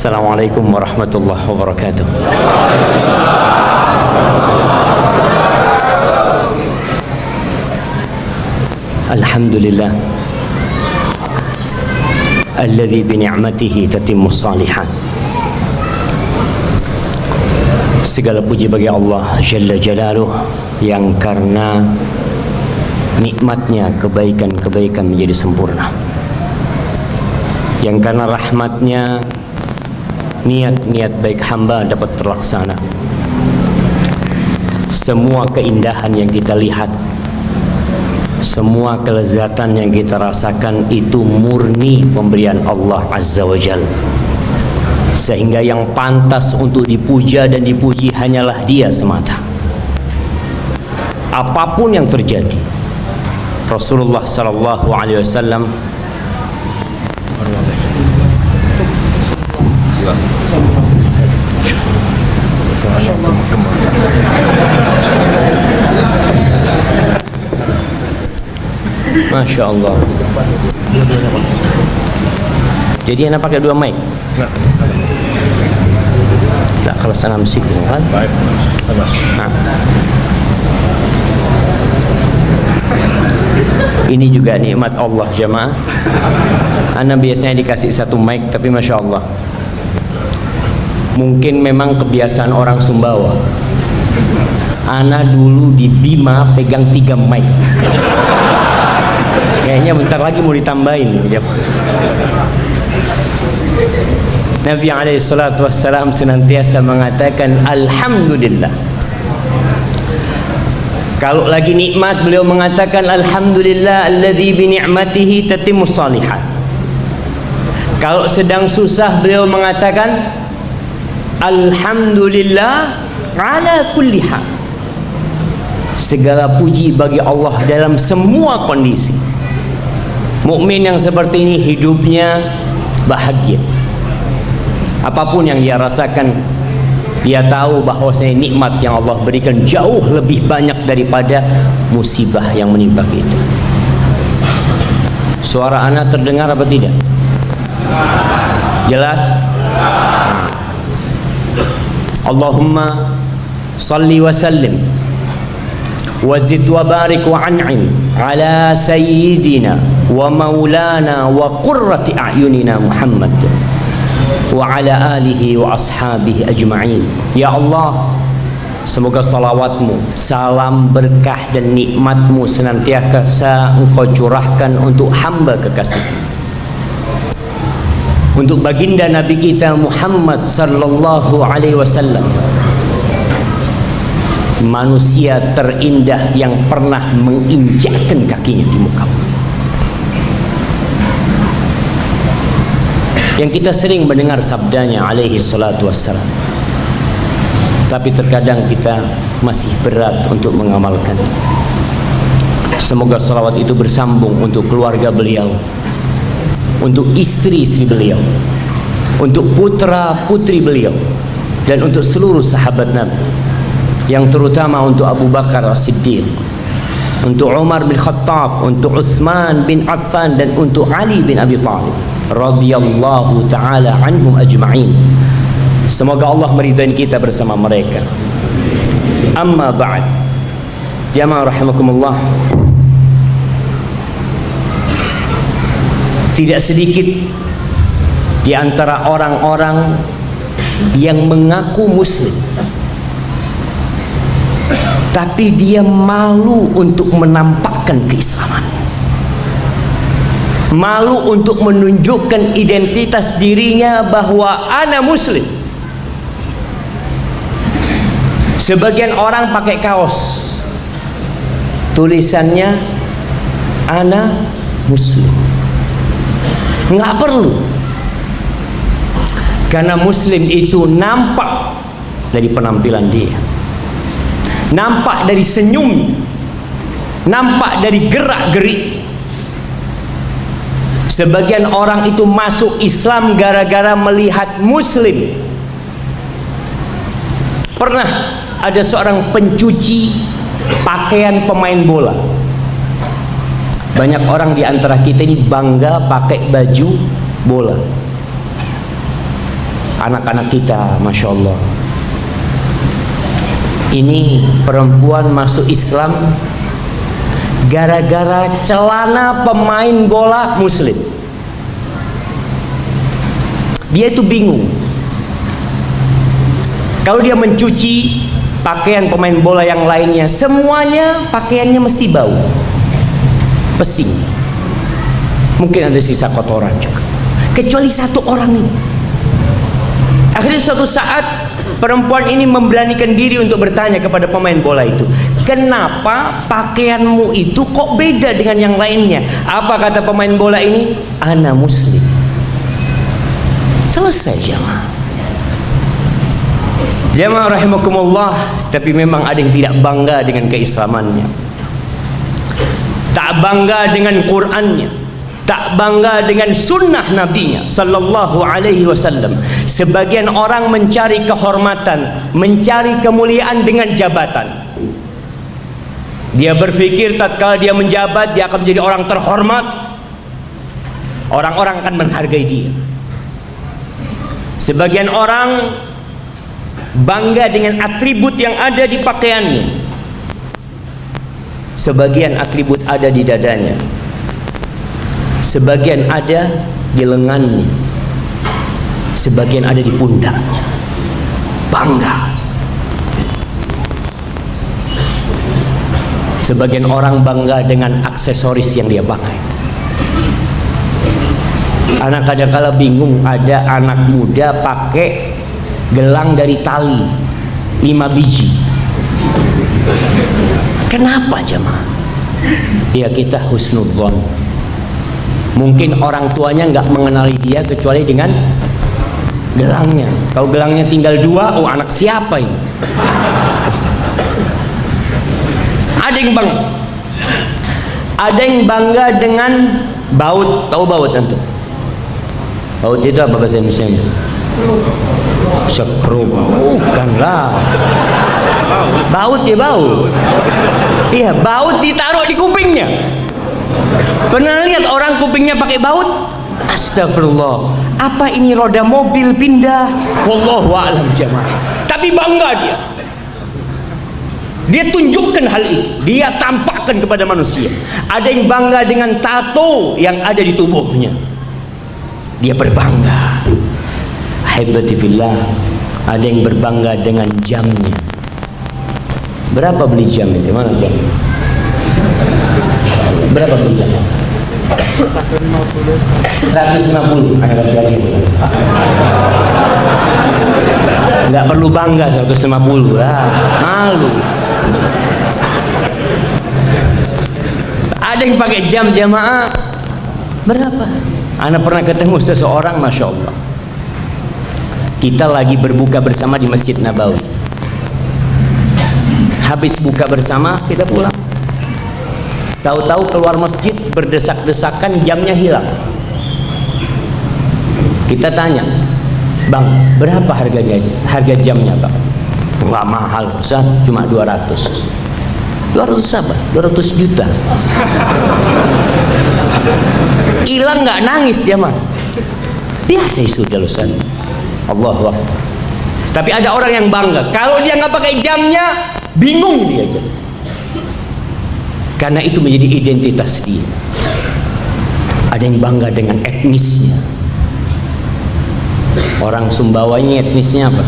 Assalamualaikum warahmatullahi wabarakatuh. Alhamdulillah alladzi bi ni'matihi tatimmu shalihat. Segala puji bagi Allah Jalla Jalaluh yang karena nikmatnya kebaikan-kebaikan menjadi sempurna, yang karena rahmatnya niat-niat baik hamba dapat terlaksana. Semua keindahan yang kita lihat, semua kelezatan yang kita rasakan itu murni pemberian Allah Azza wa Jalla, sehingga yang pantas untuk dipuja dan dipuji hanyalah Dia semata. Apapun yang terjadi, Rasulullah sallallahu alaihi wasallam Masya Allah. Jadi anak pakai dua mic? Nah, kalau sana musik kan? Nah. Ini juga nikmat Allah jemaah. Ana biasanya dikasih satu mic, tapi Masya Allah, mungkin memang kebiasaan orang Sumbawa. Ana dulu di Bima pegang 3 mic. Kayaknya bentar lagi mau ditambahin. Nabi SAW senantiasa mengatakan Alhamdulillah. Kalau lagi nikmat beliau mengatakan Alhamdulillah alladzi bi ni'matihi tatimmu shalihat. Kalau sedang susah beliau mengatakan Alhamdulillah ala kulli hal. Segala puji bagi Allah dalam semua kondisi. Mukmin yang seperti ini hidupnya bahagia. Apapun yang dia rasakan, dia tahu bahwasanya nikmat yang Allah berikan jauh lebih banyak daripada musibah yang menimpa kita. Suara anak terdengar apa tidak? Jelas? Allahumma salli wa sallim wazid wa barik wa an'im ala sayyidina wa maulana wa qurrati a'yunina Muhammad wa ala alihi wa ashabihi ajma'in. Ya Allah, semoga salawatmu, salam berkah dan nikmatmu senantiasa Engkau curahkan untuk hamba kekasihmu, untuk baginda Nabi kita Muhammad sallallahu alaihi wasallam, manusia terindah yang pernah menginjakkan kakinya di muka bumi. Yang kita sering mendengar sabdanya alaihi salatu wassalam, tapi terkadang kita masih berat untuk mengamalkan. Semoga salawat itu bersambung untuk keluarga beliau, untuk istri-istri beliau, untuk putra-putri beliau, dan untuk seluruh sahabat Nabi, yang terutama untuk Abu Bakar As-Siddiq, untuk Umar bin Khattab, untuk Uthman bin Affan, dan untuk Ali bin Abi Thalib radhiyallahu ta'ala anhum ajma'in. Semoga Allah meridai kita bersama mereka. Amma ba'd, jamaah rahimakumullah, tidak sedikit di antara orang-orang yang mengaku muslim, tapi dia malu untuk menampakkan keislaman, malu untuk menunjukkan identitas dirinya bahwa ana muslim. Sebagian orang pakai kaos tulisannya ana muslim. Nggak perlu, karena muslim itu nampak dari penampilan dia, nampak dari senyumnya, nampak dari gerak-gerik. Sebagian orang itu masuk Islam gara-gara melihat muslim. Pernah ada seorang pencuci pakaian pemain bola. Banyak orang di antara kita ini bangga pakai baju bola. anak-anak kita, Masya Allah. Ini perempuan masuk Islam gara-gara celana pemain bola muslim. Dia itu bingung. Kalau dia mencuci pakaian pemain bola yang lainnya, semuanya pakaiannya mesti bau, pesing. Mungkin ada sisa kotoran juga. Kecuali satu orang ini. Akhirnya suatu saat perempuan ini memberanikan diri untuk bertanya kepada pemain bola itu, kenapa pakaianmu itu kok beda dengan yang lainnya? Apa kata pemain bola ini? Ana muslim. Selesai jamaah. Jamaah rahimakumullah. Tapi memang ada yang tidak bangga dengan keislamannya, tak bangga dengan Qur'annya, tak bangga dengan sunnah nabinya sallallahu alaihi wasallam. Sebagian orang mencari kehormatan, mencari kemuliaan dengan jabatan. Dia berpikir tatkala dia menjabat, dia akan menjadi orang terhormat, orang-orang akan menghargai dia. Sebagian orang bangga dengan atribut yang ada di pakaiannya. Sebagian atribut ada di dadanya, sebagian ada di lengannya, sebagian ada di pundaknya. Bangga. Sebagian orang bangga dengan aksesoris yang dia pakai. Anak kadang-kala bingung, ada anak muda pakai gelang dari tali 5 biji. Kenapa jemaah? Ya kita husnudzon. Mungkin orang tuanya nggak mengenali dia kecuali dengan gelangnya. Kalau gelangnya tinggal 2, oh anak siapa ini? Ada yang bangga dengan baut. Tahu baut tentu? Baut itu apa bahasa Indonesia? Sekrup. Bukanlah. Baut ya baut. Iya, baut ditaruh di kupingnya. Pernah lihat orang kupingnya pakai baut? Astagfirullah. Apa ini roda mobil pindah? Wallahu a'lam jamaah. Tapi bangga dia. Dia tunjukkan hal ini. Dia tampakkan kepada manusia. Ada yang bangga dengan tato yang ada di tubuhnya. Dia berbangga. Haibati fillah. Ada yang berbangga dengan jamnya. Berapa beli jam itu? Mana jam? Berapa beli jam? 150. Ada kasih lagi. Nggak perlu bangga 150 lah. Malu. Ada yang pakai jam jamaah. Berapa? Ana pernah ketemu seseorang, Masya Allah. Kita lagi berbuka bersama di Masjid Nabawi. Habis buka bersama, kita pulang. Tahu-tahu keluar masjid, berdesak-desakan, jamnya hilang. Kita tanya, Bang, berapa harganya? Harga jamnya, Bang? Wah, mahal, Ustaz, cuma 200. 200 apa? 200 juta. Hilang nggak nangis ya, Mas? Biasa sudah, Ustaz. Allahu Akbar. Tapi ada orang yang bangga. Kalau dia nggak pakai jamnya, bingung dia aja. Karena itu menjadi identitas dia. Ada yang bangga dengan etnisnya. Orang Sumbawa ini etnisnya apa?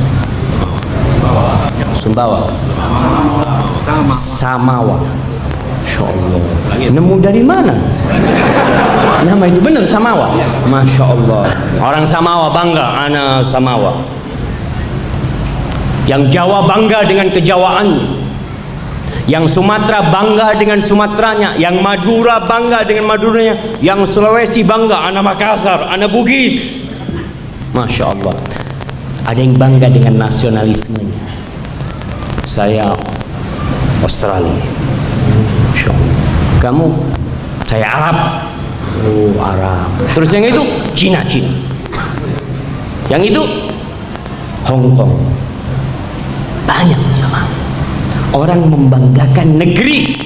Sumbawa. Samawa. Masya Allah. Nemu dari mana? Nama itu benar Samawa. Masya Allah. Orang Samawa bangga, ana Samawa. Yang Jawa bangga dengan kejawaannya. Yang Sumatera bangga dengan Sumateranya. Yang Madura bangga dengan Maduranya. Yang Sulawesi bangga, ana Makassar, ana Bugis. Masya Allah. Ada yang bangga dengan nasionalismenya. Saya Australia. Masya Allah. Kamu? Saya Arab. Oh, Arab. Terus yang itu Cina. Yang itu Hong Kong. Banyak jemaah. Orang membanggakan negeri,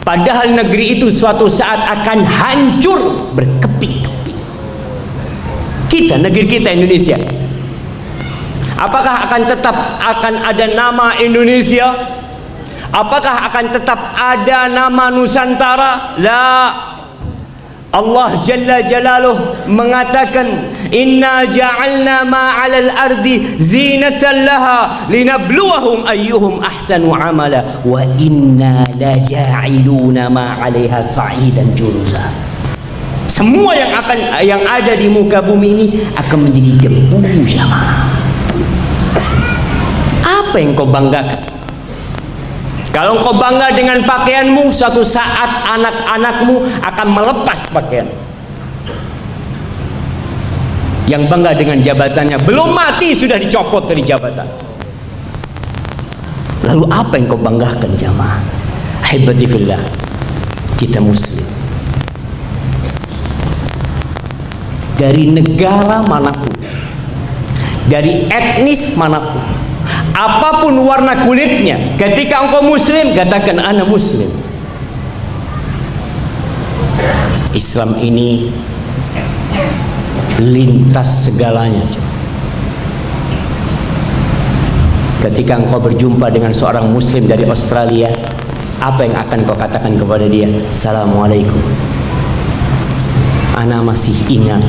padahal negeri itu suatu saat akan hancur berkeping-keping. Kita, negeri kita Indonesia, Apakah akan tetap ada nama Indonesia? Apakah akan tetap ada nama Nusantara? La. Allah Jalla Jalaluh mengatakan, inna ja'alna ma 'alal ardi zinatan laha linabluwahum ayyuhum ahsanu amala wa inna la ja'iluna ma 'alaiha sa'idan juruza. Semua yang ada di muka bumi ini akan menjadi debu, jamaah. Apa yang kau banggakan? Kalau engkau bangga dengan pakaianmu, suatu saat anak-anakmu akan melepas pakaian. Yang bangga dengan jabatannya, belum mati sudah dicopot dari jabatan. Lalu apa yang kau banggakan, jamaah? Ahibati fillah, kita muslim. Dari negara manapun, dari etnis manapun, apapun warna kulitnya, ketika engkau muslim, katakan ana muslim. Islam ini lintas segalanya. Ketika engkau berjumpa dengan seorang muslim dari Australia, apa yang akan kau katakan kepada dia? Assalamualaikum. Ana masih ingat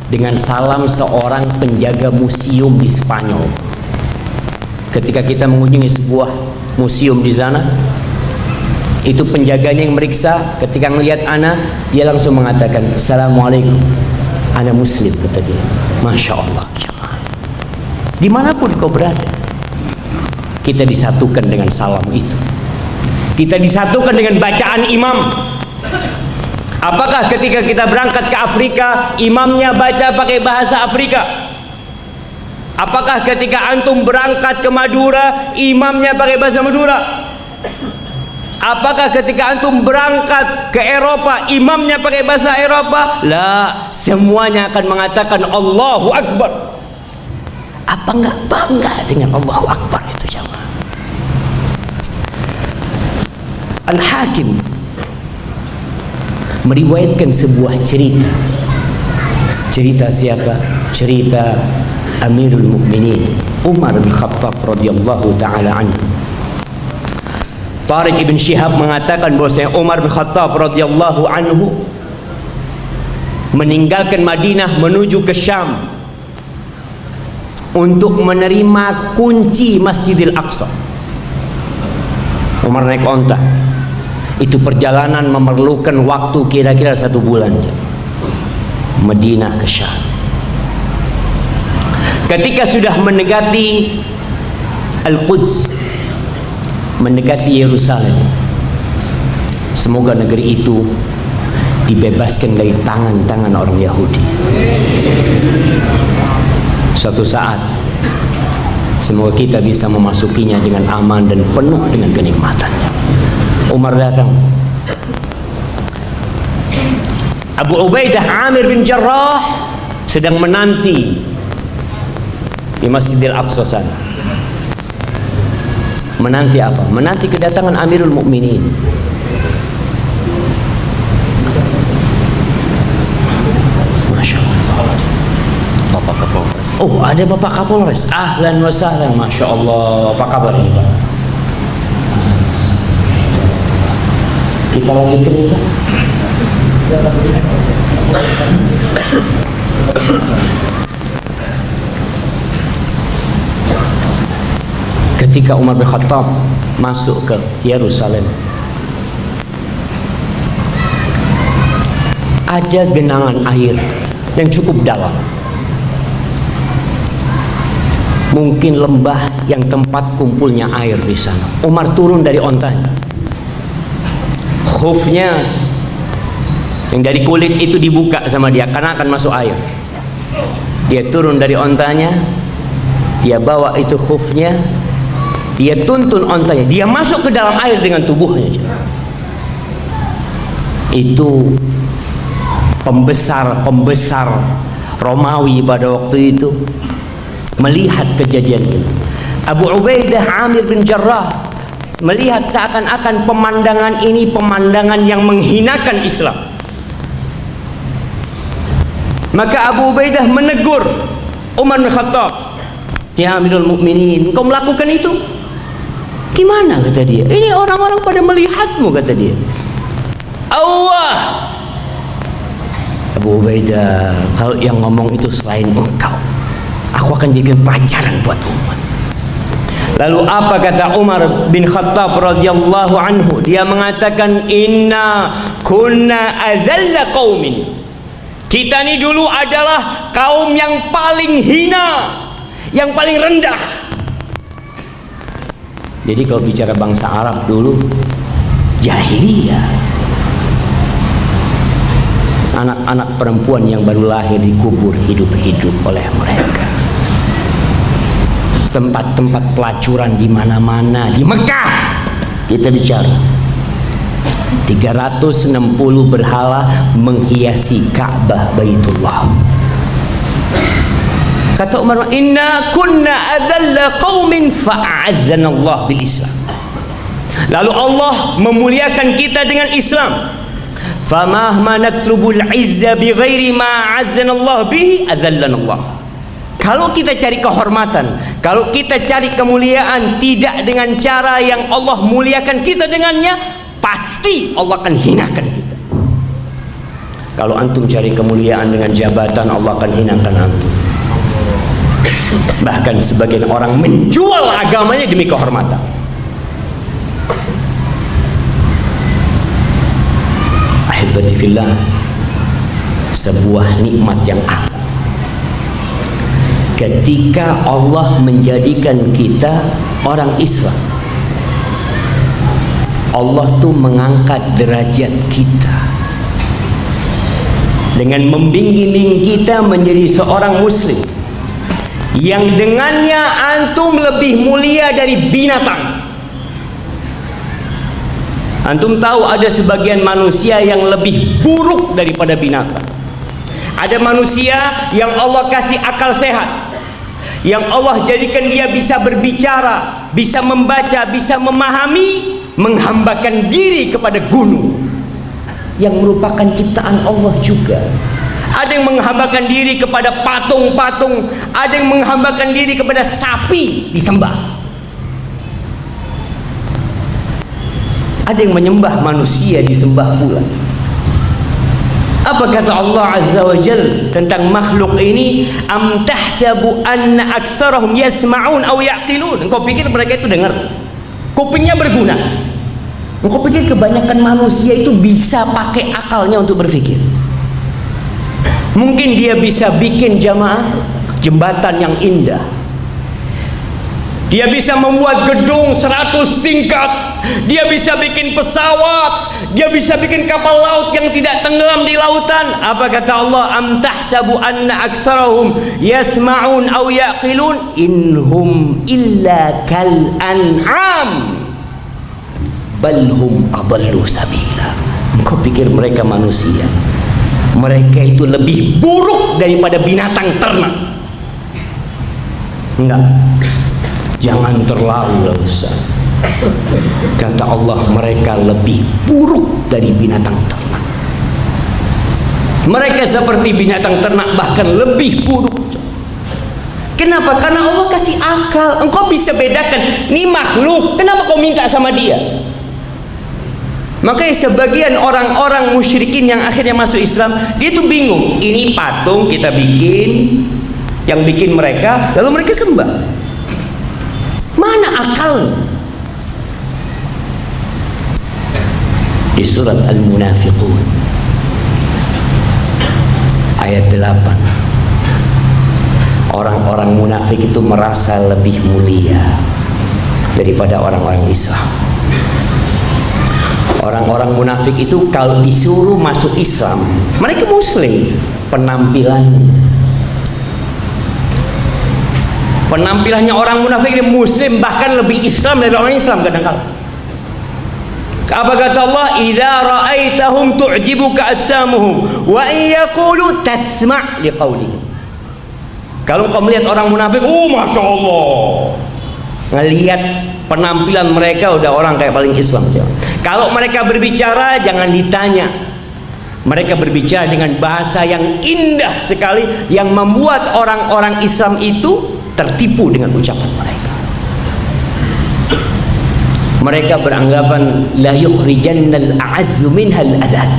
dengan salam seorang penjaga museum di Spanyol. Ketika kita mengunjungi sebuah museum di sana, itu penjaganya yang meriksa. Ketika melihat ana, dia langsung mengatakan, Assalamualaikum, ana muslim, kata dia. Masya Allah. Dimanapun kau berada, kita disatukan dengan salam itu. Kita disatukan dengan bacaan imam. Apakah ketika kita berangkat ke Afrika, imamnya baca pakai bahasa Afrika? Apakah ketika antum berangkat ke Madura, imamnya pakai bahasa Madura? Apakah ketika antum berangkat ke Eropa, imamnya pakai bahasa Eropa? La, semuanya akan mengatakan Allahu Akbar. Apa enggak bangga dengan Allahu Akbar itu, jamaah? Al-Hakim meriwayatkan sebuah cerita. Cerita siapa? Cerita Amirul Mukminin Umar bin Khattab radhiyallahu taala anhu. Tariq ibn Shihab mengatakan bahwasanya Umar bin Khattab radhiyallahu anhu meninggalkan Madinah menuju ke Syam untuk menerima kunci Masjidil Aqsa. Umar naik onta. Itu perjalanan memerlukan waktu kira-kira 1 bulan. Madinah ke Syam. Ketika sudah mendekati Al-Quds, mendekati Yerusalem, semoga negeri itu dibebaskan dari tangan-tangan orang Yahudi. Suatu saat semoga kita bisa memasukinya dengan aman dan penuh dengan kenikmatannya. Umar datang. Abu Ubaidah Amir bin Jarrah sedang menanti di Masjidil Aqsa sana. Menanti apa? Menanti kedatangan Amirul Mukminin. Masya Allah. Bapak Kapolres. Oh, ada Bapak Kapolres. Ahlan wa sahlan. Masya Allah. Apa kabar ini, Pak? Kita lanjutkan ini, Pak. Ketika Umar bin Khattab masuk ke Yerusalem, ada genangan air yang cukup dalam. Mungkin lembah yang tempat kumpulnya air di sana. Umar turun dari ontanya. Khufnya yang dari kulit itu dibuka sama dia karena akan masuk air. Dia turun dari ontanya, dia bawa itu khufnya, dia tuntun ontanya, dia masuk ke dalam air dengan tubuhnya. Itu pembesar Romawi pada waktu itu melihat kejadian ini. Abu Ubaidah Amir bin Jarrah melihat seakan-akan pemandangan ini pemandangan yang menghinakan Islam. Maka Abu Ubaidah menegur Umar bin Khattab. Ya Amirul Mukminin, engkau melakukan itu? Gimana kata dia? Ini orang-orang pada melihatmu kata dia. Allah, Abu Ubaidah, kalau yang ngomong itu selain engkau, aku akan jadikan pelajaran buat umat. Lalu apa kata Umar bin Khattab radhiyallahu anhu? Dia mengatakan, inna kunna adzalla qaumin. Kita ini dulu adalah kaum yang paling hina, yang paling rendah. Jadi kalau bicara bangsa Arab dulu, jahiliyah, anak-anak perempuan yang baru lahir dikubur hidup-hidup oleh mereka. Tempat-tempat pelacuran di mana-mana. Di Mekah kita bicara 360 berhala menghiasi Ka'bah Baitullah. Kata Umar, inna kunna adzalla qaumin fa'azzana Allah bil Islam. Lalu Allah memuliakan kita dengan Islam. Famahma natlubul izza bighairi ma azzana Allah bihi adzallana Allah. Kalau kita cari kehormatan, kalau kita cari kemuliaan tidak dengan cara yang Allah muliakan kita dengannya, pasti Allah akan hinakan kita. Kalau antum cari kemuliaan dengan jabatan, Allah akan hinakan antum. Bahkan sebagian orang menjual agamanya demi kehormatan. Ahibati fillah, sebuah nikmat yang agung ketika Allah menjadikan kita orang Islam. Allah tuh mengangkat derajat kita dengan membimbing kita menjadi seorang muslim yang dengannya antum lebih mulia dari binatang. Antum tahu ada sebagian manusia yang lebih buruk daripada binatang. Ada manusia yang Allah kasih akal sehat, yang Allah jadikan dia bisa berbicara, bisa membaca, bisa memahami, menghambakan diri kepada gunung yang merupakan ciptaan Allah juga. Ada yang menghambakan diri kepada patung-patung, ada yang menghambakan diri kepada sapi disembah. Ada yang menyembah manusia disembah pula. Apa kata Allah Azza wa Jal tentang makhluk ini? Am tahsabu anna aktsarahum yasma'un aw ya'qilun. Engkau pikir mereka itu dengar? Kupingnya berguna? Engkau pikir kebanyakan manusia itu bisa pakai akalnya untuk berpikir? Mungkin dia bisa bikin jembatan yang indah. Dia bisa membuat gedung 100 tingkat. Dia bisa bikin pesawat. Dia bisa bikin kapal laut yang tidak tenggelam di lautan. Apa kata Allah? Am tahsabu anna aktsarahum yasma'un aw yaqilun inhum illa kal an'am bal hum adallu sabila. Engkau pikir mereka manusia? Mereka itu lebih buruk daripada binatang ternak. Enggak. Jangan terlalu Ustaz. Kata Allah, mereka lebih buruk dari binatang ternak. Mereka seperti binatang ternak, bahkan lebih buruk. Kenapa? Karena Allah kasih akal. Engkau bisa bedakan, ini makhluk, kenapa kau minta sama dia? Makanya sebagian orang-orang musyrikin yang akhirnya masuk Islam, dia tuh bingung. Ini patung kita bikin, yang bikin mereka, lalu mereka sembah. Mana akal? Di surat Al-Munafiqun ayat 8, orang-orang munafik itu merasa lebih mulia daripada orang-orang Islam. Orang-orang munafik itu kalau disuruh masuk Islam, mereka muslim, penampilannya orang munafik ini muslim, bahkan lebih Islam dari orang Islam kadang-kadang. Apa kata Allah? Idza ra'aitahum tu'jibuka ajsamuhum wa in yaqulu tasma' liqaulihim. Kalau kau melihat orang munafik, Masya Allah, ngelihat penampilan mereka udah orang kayak paling Islam. Kalau mereka berbicara jangan ditanya. Mereka berbicara dengan bahasa yang indah sekali, yang membuat orang-orang Islam itu tertipu dengan ucapan mereka. Mereka beranggapan la yukhrijannal a'azzu minhal adhan.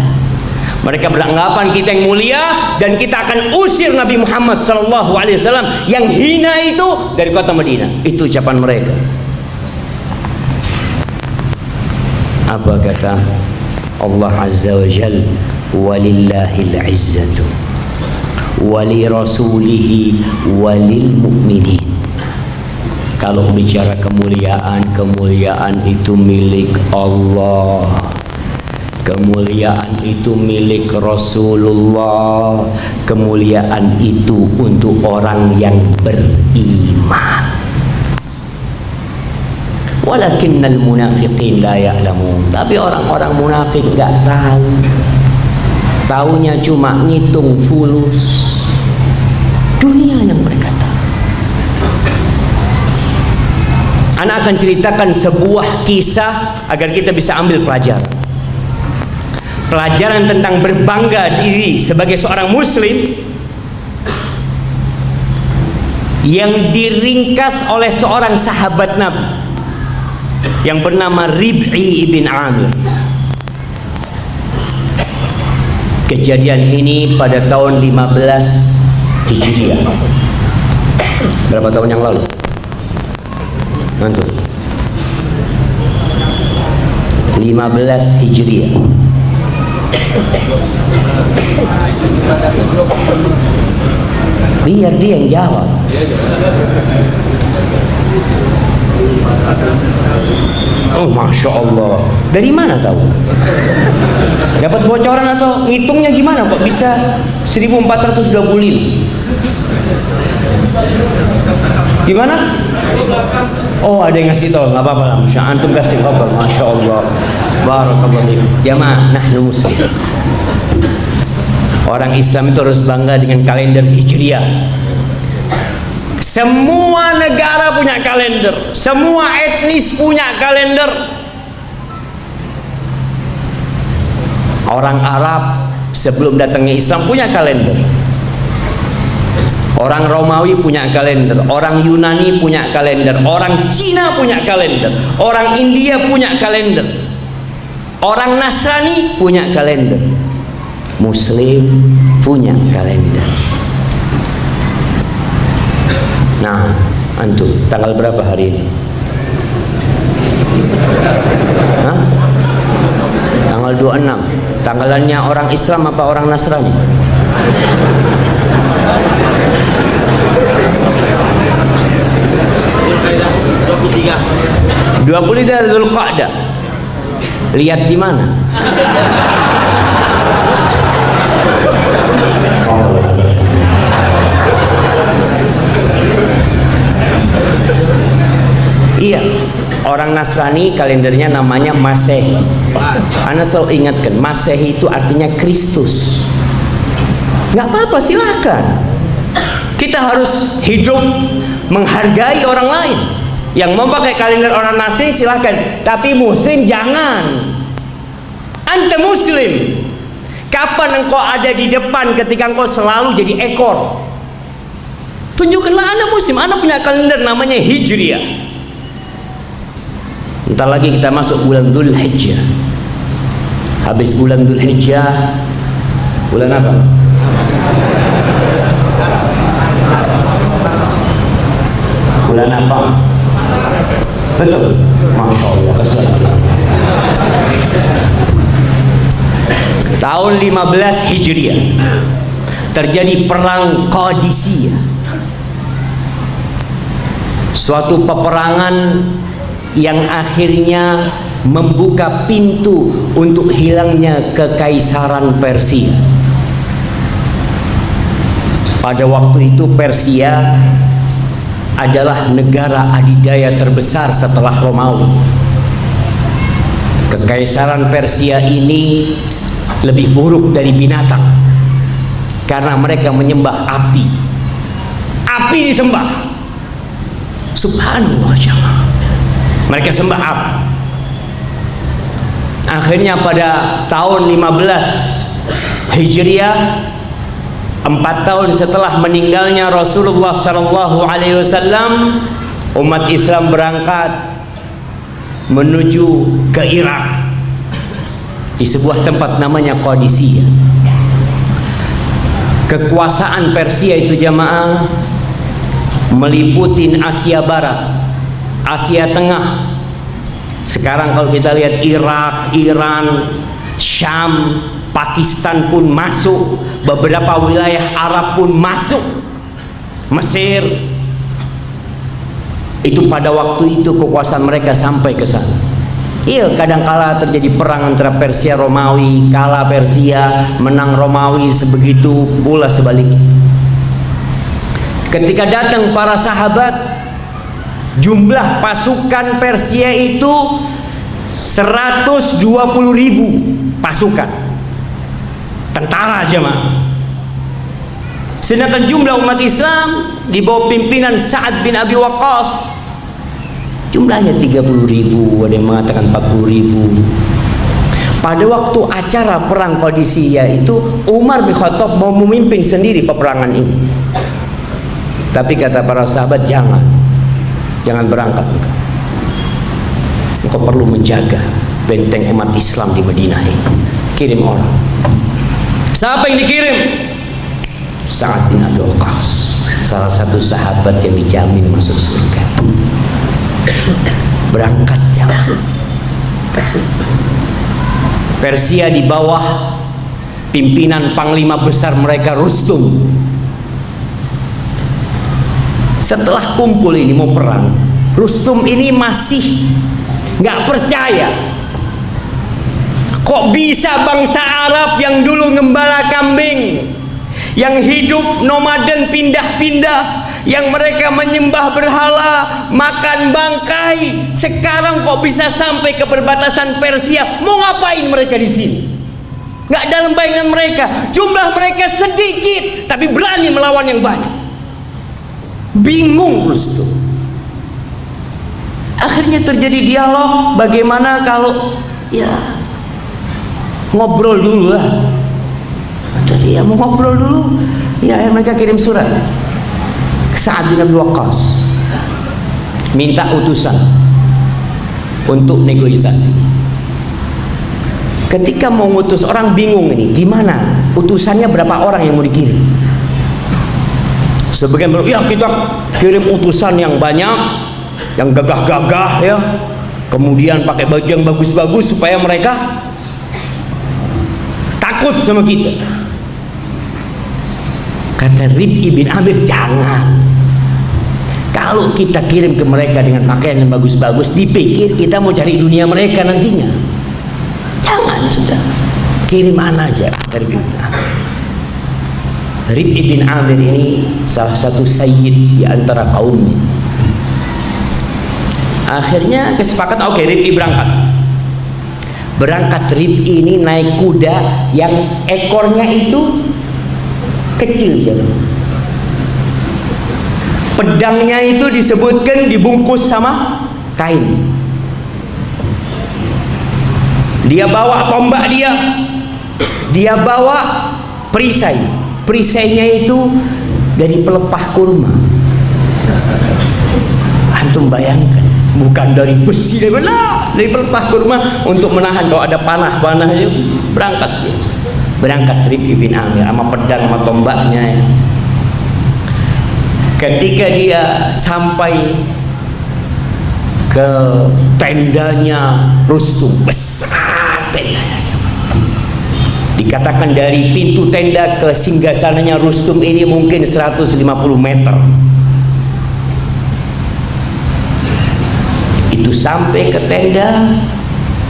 Mereka beranggapan kita yang mulia dan kita akan usir Nabi Muhammad SAW yang hina itu dari kota Madinah. Itu ucapan mereka. Apa kata Allah Azza wa Jalla? Walillahil izzatu wali rasulihi walil mu'minin. Kalau bicara kemuliaan, kemuliaan itu milik Allah, kemuliaan itu milik Rasulullah, kemuliaan itu untuk orang yang beriman. Walakinnal munafiqin la ya'lamun. Tapi orang-orang munafik enggak tahu. Taunya cuma ngitung fulus. Dunia yang mereka tahu. Anak akan ceritakan sebuah kisah agar kita bisa ambil pelajaran. Pelajaran tentang berbangga diri sebagai seorang muslim yang diringkas oleh seorang sahabat Nabi yang bernama Rib'i ibn Amir. Kejadian ini pada tahun 15 Hijriah. Berapa tahun yang lalu? Nanti 15 Hijriah. Biar dia yang jawab. Oh, Masya Allah. Dari mana tahu? Dapat bocoran atau ngitungnya gimana kok bisa 1425? Gimana? Oh, ada yang ngasih tahu, nggak apa-apa lah. Antum kasih kabar, Masya Allah. Barakallahu. Jamaah, nahnu muslim. Orang Islam itu harus bangga dengan kalender Hijriah. Semua negara punya kalender, semua etnis punya kalender. Orang Arab sebelum datangnya Islam punya kalender. Orang Romawi punya kalender, orang Yunani punya kalender, orang Cina punya kalender, orang India punya kalender, orang Nasrani punya kalender, Muslim punya kalender. Nah, antum tanggal berapa hari ini? Hah? Tanggal 26. Tanggalannya orang Islam apa orang Nasrani? 23 Zulqa'dah. Lihat di mana? Iya, orang Nasrani kalendernya namanya Masehi. Anda selalu ingatkan, Masehi itu artinya Kristus. Nggak apa-apa, silakan. Kita harus hidup menghargai orang lain. Yang mau pakai kalender orang Nasrani silakan, tapi Muslim jangan. Anta Muslim. Kapan engkau ada di depan ketika engkau selalu jadi ekor? Tunjukkanlah Anda Muslim. Anda punya kalender namanya Hijriah. Entar lagi kita masuk bulan Dhul Hijjah. Habis bulan Dhul Hijjah, bulan apa? Bulan apa? Betul. Masya Allah. Tahun 15 Hijriah terjadi perang Qadisiyah. Suatu peperangan yang akhirnya membuka pintu untuk hilangnya kekaisaran Persia. Pada waktu itu Persia adalah negara adidaya terbesar setelah Romawi. Kekaisaran Persia ini lebih buruk dari binatang karena mereka menyembah api. Api disembah. Subhanallah, jemaah. Mereka sembah api. Akhirnya pada tahun 15 Hijriah 4 tahun setelah meninggalnya Rasulullah sallallahu alaihi wasallam, umat Islam berangkat menuju ke Irak di sebuah tempat namanya Qadisiyah. Kekuasaan Persia itu jamaah meliputi Asia Barat, Asia Tengah. Sekarang kalau kita lihat Irak, Iran, Syam, Pakistan pun masuk, beberapa wilayah Arab pun masuk, Mesir. Itu pada waktu itu kekuasaan mereka sampai ke sana. Iya, kadang-kala terjadi perang antara Persia Romawi, kalah Persia, menang Romawi, sebegitu pula sebaliknya. Ketika datang para sahabat, jumlah pasukan Persia itu 120.000 pasukan tentara jemaah. Sedangkan jumlah umat Islam di bawah pimpinan Sa'ad bin Abi Waqqas jumlahnya 30.000, ada yang mengatakan 40.000. Pada waktu acara perang Qadisiyah itu Umar bin Khattab mau memimpin sendiri peperangan ini, tapi kata para sahabat, jangan berangkat, engkau perlu menjaga benteng umat Islam di Madinah ini. Kirim orang. Siapa yang dikirim? Sa'ad bin Abi Waqqas, salah satu sahabat yang dijamin masuk surga. Berangkat jamaah. Persia di bawah pimpinan panglima besar mereka Rustum. Setelah kumpul ini mau perang, Rustum ini masih nggak percaya. Kok bisa bangsa Arab yang dulu ngembala kambing, yang hidup nomaden pindah-pindah, yang mereka menyembah berhala, makan bangkai, sekarang kok bisa sampai ke perbatasan Persia? Mau ngapain mereka di sini? Nggak dalam bayangan mereka. Jumlah mereka sedikit, tapi berani melawan yang banyak. Bingung Rustum. Akhirnya terjadi dialog. Bagaimana kalau ngobrol dulu lah. Jadi mau ngobrol dulu. Mereka kirim surat ke Sa'ad bin Abi Waqqas, minta utusan untuk negosiasi. Ketika mau ngutus orang bingung ini, gimana? Utusannya berapa orang yang mau dikirim? Sebagian bilang, ya kita kirim utusan yang banyak, yang gagah-gagah ya. Kemudian pakai baju yang bagus-bagus supaya mereka takut sama kita. Kata Rib'i bin Amir, jangan. Kalau kita kirim ke mereka dengan pakaian yang bagus-bagus, dipikir kita mau cari dunia mereka nantinya. Jangan, sudah. Kirim anak aja. Rib'i bin Amir ini salah satu sayyid di antara kaumnya. Akhirnya kesepakatan, oke, Rib'i berangkat. Rib'i ini naik kuda yang ekornya itu kecil, pedangnya itu disebutkan dibungkus sama kain. Dia bawa tombak, dia bawa perisai. Perisainya itu dari pelepah kurma. Antum bayangkan, bukan dari besi, dari pelepah kurma untuk menahan kalau ada panah itu. Berangkat Rib'i bin Amir sama pedang sama tombaknya. Ketika dia sampai ke tendanya Rustum, besar tendanya, dikatakan dari pintu tenda ke singgasananya Rustum ini mungkin 150 meter. Itu sampai ke tenda,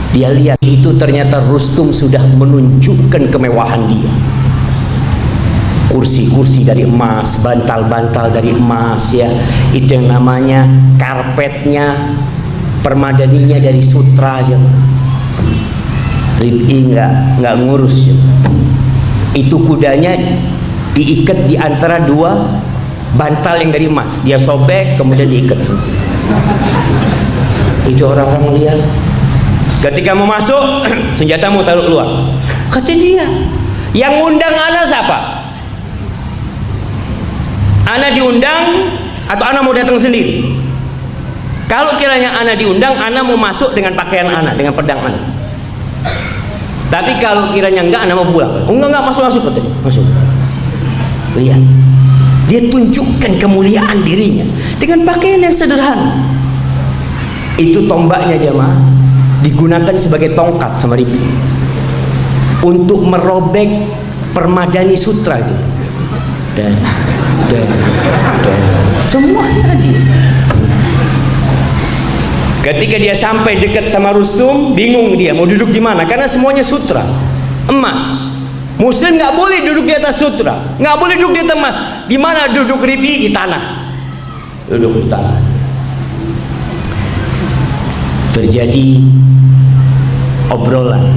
dia lihat itu ternyata Rustum sudah menunjukkan kemewahan dia. Kursi-kursi dari emas, bantal-bantal dari emas ya. Itu yang namanya karpetnya, permadaninya dari sutra aja. Rib'i nggak ngurus ya. Itu kudanya diikat di antara dua bantal yang dari emas. Dia sobek kemudian diikat. Itu orang-orang lihat. Ketika mau masuk, senjatamu taruh keluar. Kata dia, yang ngundang ana siapa? Ana diundang atau ana mau datang sendiri? Kalau kiranya ana diundang, ana mau masuk dengan pakaian ana, dengan pedang ana. Tapi kalau kiranya enggak, ana mau pulang. Oh, enggak, masuk katanya. Masuk. Lihat. Dia tunjukkan kemuliaan dirinya dengan pakaian yang sederhana. Itu tombaknya jamaah, digunakan sebagai tongkat sama Rib'i untuk merobek Permadani Sutra itu. Dan semuanya dia. Ketika dia sampai dekat sama Rustum, bingung dia mau duduk di mana karena semuanya sutra emas. Muslim nggak boleh duduk di atas sutra, nggak boleh duduk di atas emas. Di mana duduk Rib'i? Di tanah. Duduk di tanah. Terjadi obrolan.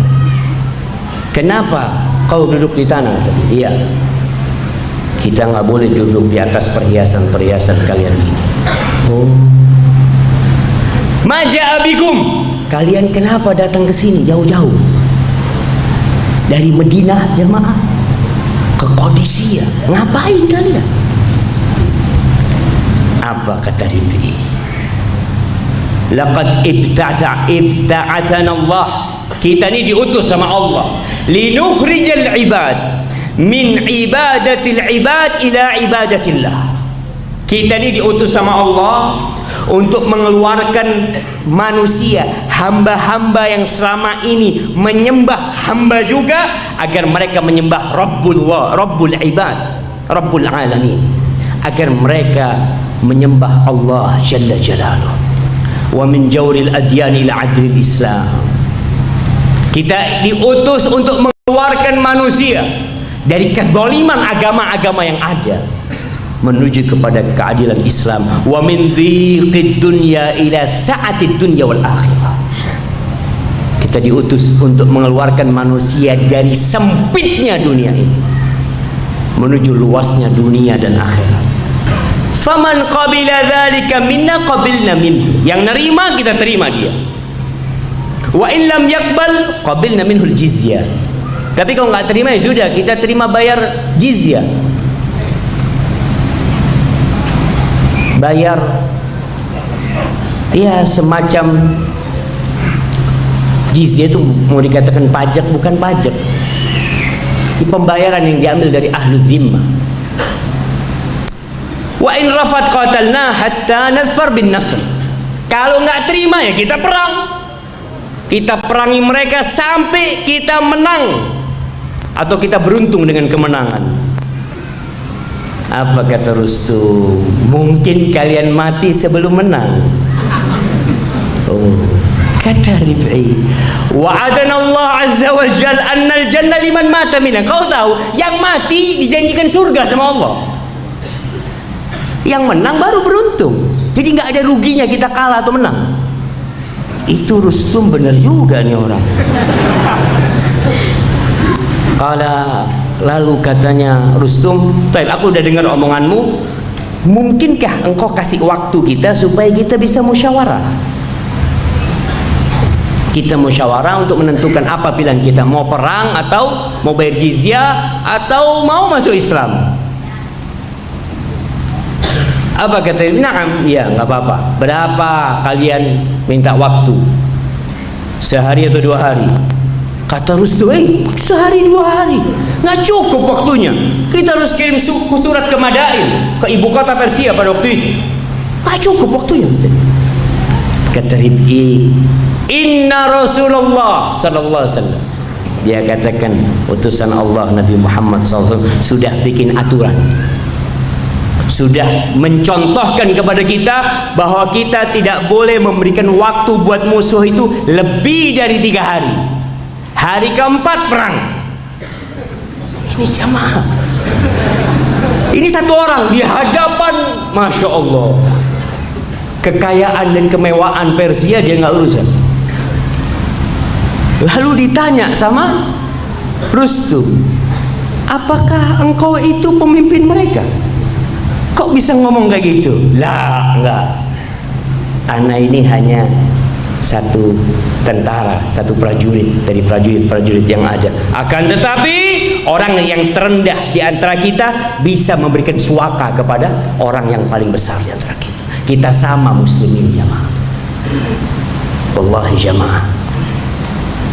Kenapa kau duduk di tanah? Iya. Kita nggak boleh duduk di atas perhiasan-perhiasan kalian ini. Oh. Maja abikum, kalian kenapa datang ke sini jauh-jauh dari Madinah jamaah ke Qadisiyah? Ngapain kalian? Apa kata Rib'i? Laqad ibta'athana Allah. Kita ini diutus sama Allah linukhrijal ibad min ibadatil ibad ila ibadatillah. Kita ini diutus sama Allah untuk mengeluarkan manusia, hamba-hamba yang selama ini menyembah hamba juga, agar mereka menyembah Rabbul ibad, Rabbul alamin, agar mereka menyembah Allah Jalla Jalaluh. Wa min jawril adyan ila adlil Islam. Kita diutus untuk mengeluarkan manusia dari kezaliman agama-agama yang ada menuju kepada keadilan Islam. Wa min dhiqid dunya ila sa'atid dunya wal akhirah. Kita diutus untuk mengeluarkan manusia dari sempitnya dunia ini menuju luasnya dunia dan akhirat. Faman qabila dzalika minna qabilna minhu. Yang nerima kita terima dia. Wa in lam yaqbal qabilna minhu al-jizyah. Tapi kalau nggak terima ya sudah, kita terima bayar jizyah. Bayar ya semacam jizyah itu mau dikatakan pajak, bukan pajak. Ini pembayaran yang diambil dari ahlu zimmah. Wa in rafat qatalna hatta nadfar bin nasr. Kalau nggak terima ya kita perang. Kita perangi mereka sampai kita menang atau kita beruntung dengan kemenangan. Apa kata Rustum? Mungkin kalian mati sebelum menang. Oh, kata Rib'i, wa'adana Allah azza wa jalla annal jannah liman mata minna. Kau tahu yang mati dijanjikan surga sama Allah. Yang menang baru beruntung. Jadi nggak ada ruginya kita kalah atau menang. Itu Rustum benar juga nih orang. Lalu katanya Rustum, "Baik, aku udah dengar omonganmu. Mungkinkah engkau kasih waktu kita supaya kita bisa musyawarah? Kita musyawarah untuk menentukan apa pilihan kita, mau perang atau mau bayar jizyah atau mau masuk Islam." Apa kata dia? Naam, ya nggak apa-apa. Berapa kalian minta waktu? Sehari atau 2 hari? Kata Rustum, sehari 2 hari nggak cukup waktunya. Kita harus kirim surat ke Madain, ke ibu kota Persia pada waktu itu. Nggak cukup waktunya. Kata Rib'i, Inna Rasulullah sallallahu alaihi wasallam. Dia katakan utusan Allah Nabi Muhammad SAW sudah bikin aturan, sudah mencontohkan kepada kita bahwa kita tidak boleh memberikan waktu buat musuh itu lebih dari 3 hari. Hari keempat perang. Ini jamaah, ini satu orang di hadapan, masya Allah, kekayaan dan kemewahan Persia dia nggak urusan. Lalu ditanya sama Rustum, apakah engkau itu pemimpin mereka? Kok bisa ngomong kayak gitu? Lah, enggak. Ana ini hanya satu tentara, satu prajurit dari prajurit-prajurit yang ada. Akan tetapi orang yang terendah di antara kita bisa memberikan suaka kepada orang yang paling besar di antara kita. Kita sama muslimin jamaah. Wallahi jamaah,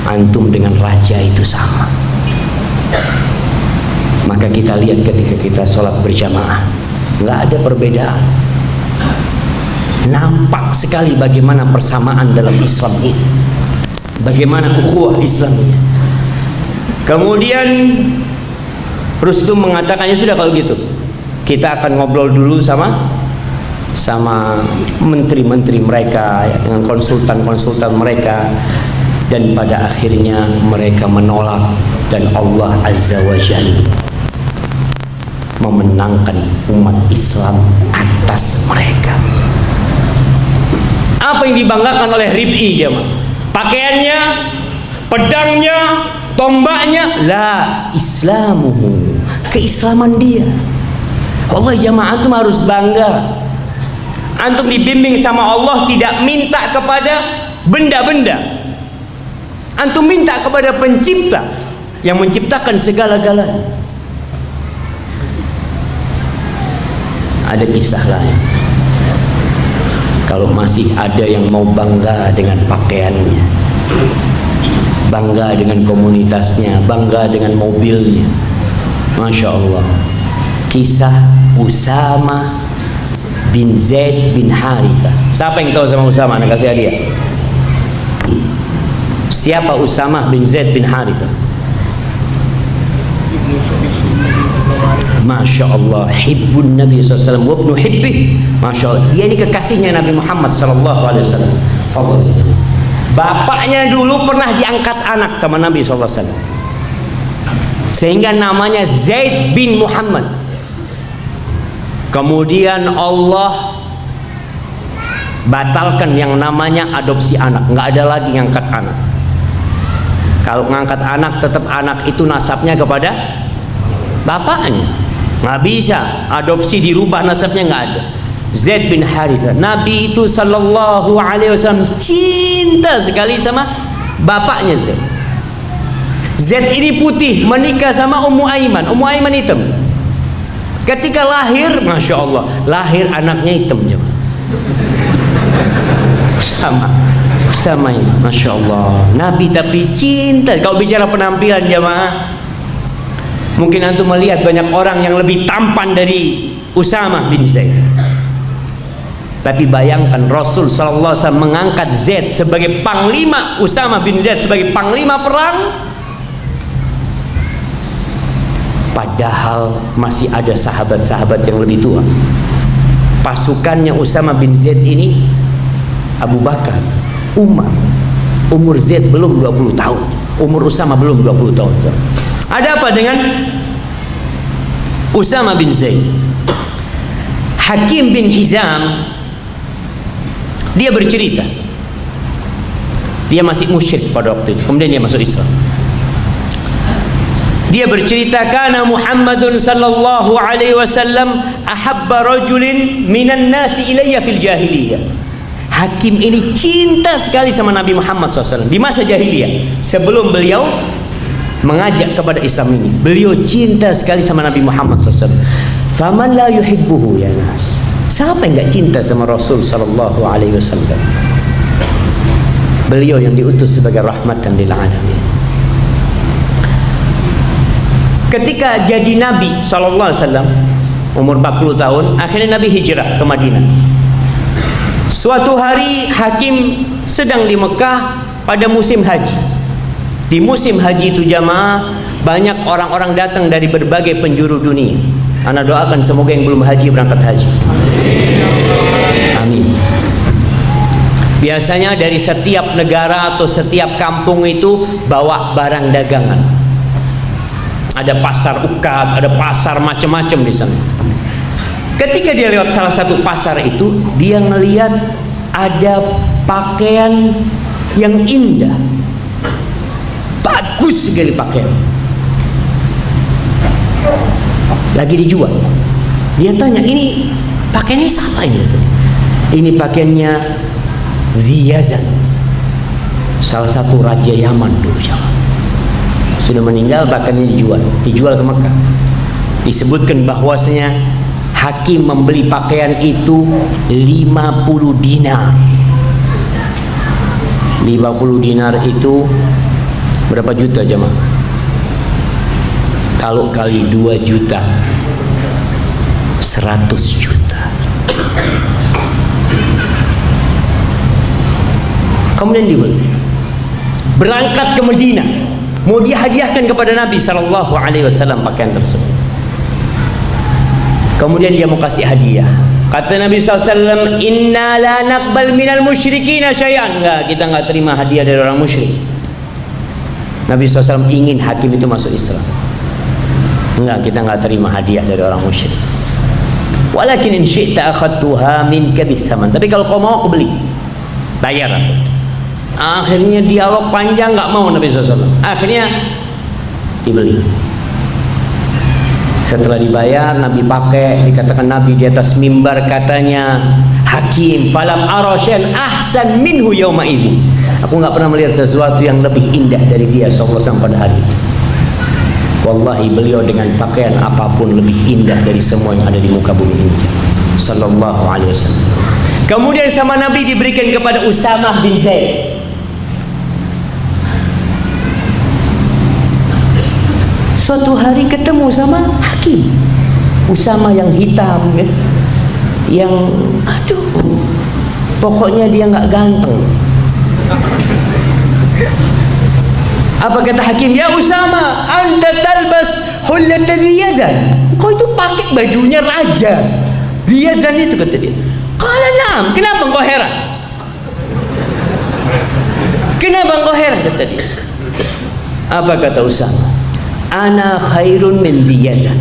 antum dengan raja itu sama. Maka kita lihat ketika kita sholat berjamaah, nggak ada perbedaan. Nampak sekali bagaimana persamaan dalam Islam ini, bagaimana ukhuwah Islamnya. Kemudian Rustum mengatakannya, sudah kalau gitu kita akan ngobrol dulu sama menteri-menteri mereka, ya, dengan konsultan-konsultan mereka, dan pada akhirnya mereka menolak, dan Allah Azza wa Jalla memenangkan umat Islam atas mereka. Apa yang dibanggakan oleh Rib'i jemaah? Pakaiannya, pedangnya, tombaknya, la islamuhu, keislaman dia. Allah jemaah, antum harus bangga. Antum dibimbing sama Allah tidak minta kepada benda-benda. Antum minta kepada pencipta yang menciptakan segala-galanya. Ada kisah lain. Kalau masih ada yang mau bangga dengan pakaiannya, bangga dengan komunitasnya, bangga dengan mobilnya, Masya Allah. Kisah Usama bin Zaid bin Harithah. Siapa yang tahu sama Usama? Anda kasih hadiah. Siapa Usama bin Zaid bin Harithah? Masya Allah, hibbun Nabi SAW wa ibnu hibbih. Masya Allah, dia ini kekasihnya Nabi Muhammad SAW. Bapaknya dulu pernah diangkat anak sama Nabi SAW, sehingga namanya Zaid bin Muhammad. Kemudian Allah batalkan yang namanya adopsi anak, nggak ada lagi ngangkat anak. Kalau ngangkat anak, tetap anak itu nasabnya kepada bapaknya, nggak bisa adopsi dirubah nasabnya, nggak ada. Zaid bin Harithah, Nabi itu sallallahu alaihi wasallam cinta sekali sama bapaknya Zaid. Zaid ini putih, menikah sama Ummu Aiman. Ummu Aiman hitam. Ketika lahir, Masya Allah, lahir anaknya hitam jemaah. Sama ini, Masya Allah. Nabi tapi cinta. Kalau bicara penampilan jemaah, mungkin antum melihat banyak orang yang lebih tampan dari Usama bin Zaid. Tapi bayangkan Rasul sallallahu alaihi wasallam mengangkat Zaid sebagai panglima, Usama bin Zaid sebagai panglima perang. Padahal masih ada sahabat-sahabat yang lebih tua. Pasukannya Usama bin Zaid ini Abu Bakar, Umar. Umur Zaid belum 20 tahun. Umur Usama belum 20 tahun. Ada apa dengan Usama bin Zaid? Hakim bin Hizam, dia bercerita, dia masih musyrik pada waktu itu, kemudian dia masuk Islam. Dia bercerita, kana Muhammadun sallallahu alaihi wasallam ahabba rajulin minan nasi ilayya fil jahiliyah. Hakim ini cinta sekali sama Nabi Muhammad SAW di masa jahiliyah, sebelum beliau mengajak kepada Islam ini. Beliau cinta sekali sama Nabi Muhammad SAW. Faman la yuhibbuhu ya nas. Siapa yang enggak cinta sama Rasul sallallahu alaihi wasallam? Beliau yang diutus sebagai rahmatan lil alamin. Ketika jadi Nabi sallallahu alaihi wasallam, umur 40 tahun, akhirnya Nabi hijrah ke Madinah. Suatu hari Hakim sedang di Mekah pada musim haji. Di musim haji itu jamaah, banyak orang-orang datang dari berbagai penjuru dunia. Ana doakan semoga yang belum haji berangkat haji. Amin. Biasanya dari setiap negara atau setiap kampung itu bawa barang dagangan. Ada pasar ukab, ada pasar macam-macam di sana. Ketika dia lewat salah satu pasar itu, dia ngelihat ada pakaian yang indah, bagus sekali pakaian, lagi dijual. Dia tanya, ini pakaiannya siapa ini? Ini pakaiannya Ziyazan. salah satu raja Yaman dulu, sudah meninggal, pakaiannya dijual ke Mekah. Disebutkan bahwasanya hakim membeli pakaian itu 50 dinar. 50 dinar itu berapa juta jemaah? Kalau kali 2 juta, 100 juta. Kemudian dibeli, berangkat ke Madinah, mau dihadiahkan kepada Nabi SAW pakaian tersebut. Kemudian dia mau kasih hadiah. Kata Nabi SAW, inna la naqbal minal musyrikina syai'an. Enggak, kita enggak terima hadiah dari orang musyrik. Nabi SAW ingin hakim itu masuk Islam. Enggak, kita enggak terima hadiah dari orang musyrik. Walakin in syi'ta akhadtuha minka bisaman. Tapi kalau kau mau, aku beli. Bayar apa? Akhirnya dialog panjang, enggak mau Nabi SAW. Akhirnya dibeli. Setelah dibayar, Nabi pakai, dikatakan Nabi di atas mimbar, katanya, hakim, falam arasyan ahsan minhu yawma idhin. Aku nggak pernah melihat sesuatu yang lebih indah dari dia SAW pada hari itu. Wallahi, beliau dengan pakaian apapun lebih indah dari semua yang ada di muka bumi ini. Sallallahu alaihi wasallam. Kemudian sama Nabi diberikan kepada Usamah bin Zaid. Suatu hari ketemu sama hakim, Usama yang hitam, ya, yang pokoknya dia nggak ganteng. Apa kata hakim? Ya Usama, anda talbas hullat Yazan. Kau itu pakai bajunya raja Yazan itu, kata dia. Kala naam, kenapa engkau heran? Kenapa engkau heran, kata dia. Apa kata Usama? Ana khairun min Yazan,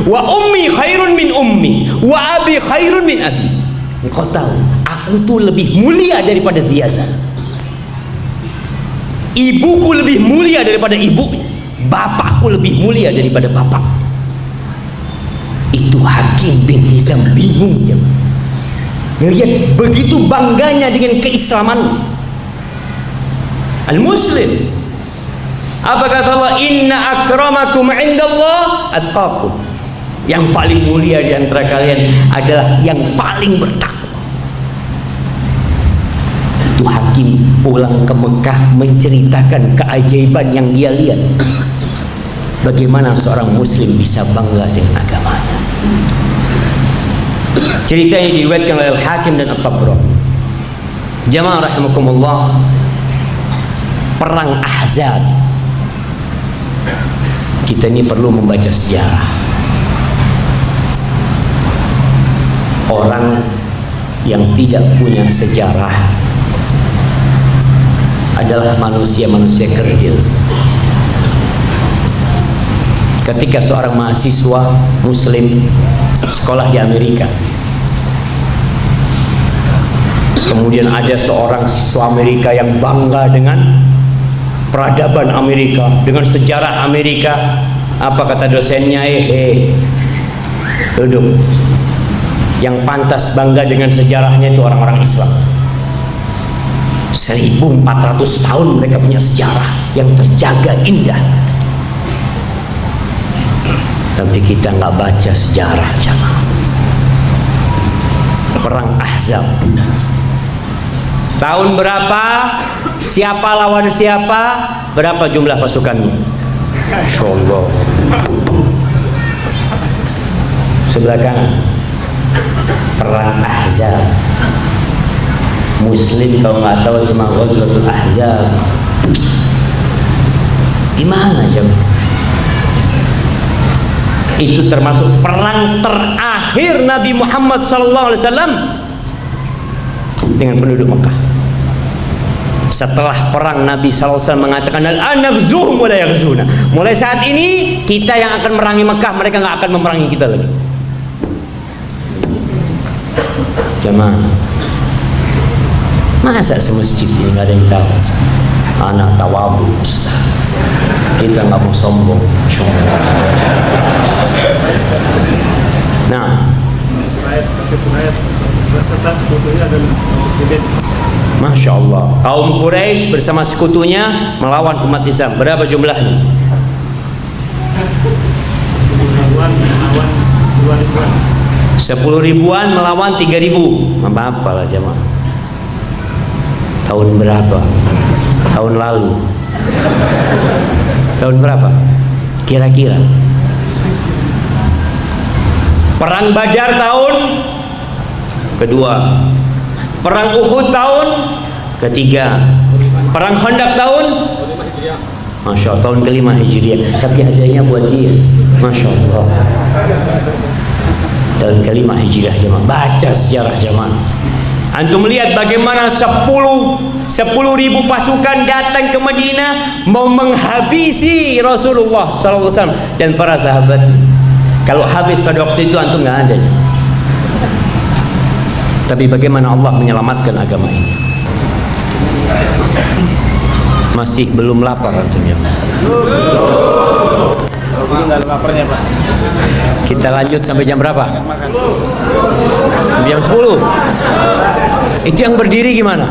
wa ummi khairun min ummi, wa abi khairun min abi. Engkau tahu, aku tuh lebih mulia daripada Yazan. Ibuku lebih mulia daripada ibunya. Bapakku lebih mulia daripada bapak. Itu Hakim bin Hizam bingung, ya. Melihat begitu bangganya dengan keislaman al-muslim. Apa kata Allah? Inna akramakum indallah atqakum. Yang paling mulia di antara kalian adalah yang paling bertakwa. Itu Hakim pulang ke Mekah menceritakan keajaiban yang dia lihat. Bagaimana seorang muslim bisa bangga dengan agamanya. Cerita ini diriwayatkan oleh Al-Hakim dan At-Tabrani. Jamaah rahimakumullah, perang Ahzab. Kita ini perlu membaca sejarah. Orang yang tidak punya sejarah adalah manusia-manusia kerdil. Ketika seorang mahasiswa muslim sekolah di Amerika, kemudian ada seorang siswa Amerika yang bangga dengan peradaban Amerika, dengan sejarah Amerika. Apa kata dosennya? Duduk. Yang pantas bangga dengan sejarahnya itu orang-orang Islam. 1400 tahun mereka punya sejarah yang terjaga indah. Tapi kita nggak baca sejarah, jamaah. Perang Ahzab. Tahun berapa? Siapa lawan siapa? Berapa jumlah pasukannya? Insyaallah. Sebelah kanan. Perang Ahzab. Muslim kalau nggak tahu sama Ghazwatul Ahzab. Di mana jemaah? Itu termasuk perang terakhir Nabi Muhammad SAW dengan penduduk Mekah. Setelah perang, Nabi SAW mengatakan, al-an naghzuhum wa la yaghzuna. Mulai saat ini kita yang akan merangi Mekah, mereka nggak akan memerangi kita lagi. Jemaah, masa semasjid ini nggak ada yang tahu? Anak tawabu, kita nggak mau sombong. Nah, ayat sebetulnya adalah Masya Allah, kaum Quraisy bersama sekutunya melawan umat Islam. Berapa jumlahnya? 10 ribuan melawan 3.000. Apa lah jemaah? Tahun berapa? Tahun lalu. Tahun berapa? Kira-kira. Perang Badar tahun kedua. Perang Uhud tahun ketiga. Perang Khandaq tahun, Masya Allah, tahun kelima Hijriah. Tapi hadiahnya buat dia, Masya Allah. Tahun kelima Hijriah jemaah. Baca sejarah jemaah. Antum lihat bagaimana 10.000 pasukan datang ke Madinah mau menghabisi Rasulullah SAW dan para sahabat. Kalau habis pada waktu itu antum nggak ada. Tapi bagaimana Allah menyelamatkan agama ini? Masih belum lapar antum ya? Kita lanjut sampai jam berapa? Jam 10. Itu yang berdiri gimana?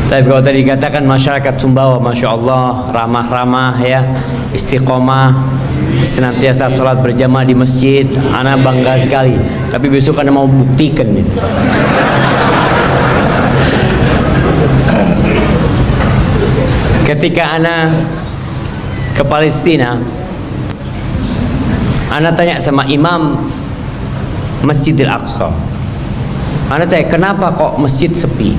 Tapi kalau tadi dikatakan masyarakat Sumbawa, Masya Allah, ramah-ramah ya, istiqomah, senantiasa sholat berjamaah di masjid, ana bangga sekali. Tapi besok ana mau buktikan ya. Ketika ana ke Palestina, ana tanya sama imam Masjidil Aqsa, ana tanya kenapa kok masjid sepi?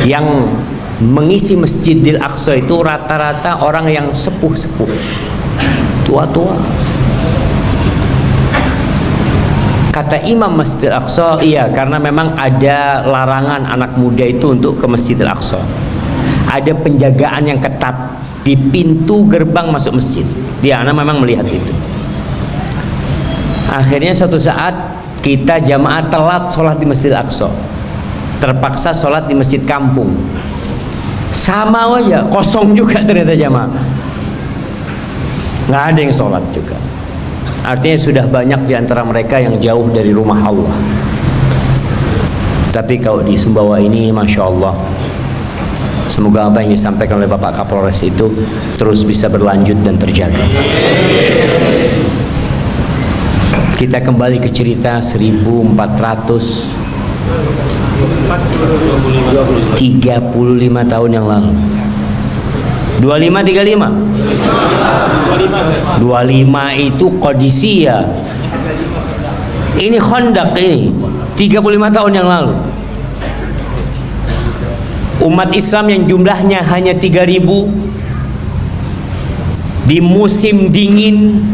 Yang mengisi Masjidil Aqsa itu rata-rata orang yang sepuh-sepuh, tua-tua. Kata Imam Masjidil Aqsa, iya, karena memang ada larangan anak muda itu untuk ke Masjidil Aqsa. Ada penjagaan yang ketat di pintu gerbang masuk masjid. Dia anak memang melihat itu. Akhirnya suatu saat kita jamaah telat sholat di Masjidil Aqsa. Terpaksa sholat di masjid kampung. Sama aja, kosong juga ternyata jamaah. Nggak ada yang sholat juga. Artinya sudah banyak di antara mereka yang jauh dari rumah Allah. Tapi kalau di Sumbawa ini, Masya Allah, semoga apa yang disampaikan oleh Bapak Kapolres itu terus bisa berlanjut dan terjaga. Kita kembali ke cerita 35 tahun yang lalu. 25 itu Qadisiyah. Ini Khandaq ini 35 tahun yang lalu. Umat Islam yang jumlahnya hanya 3.000 di musim dingin,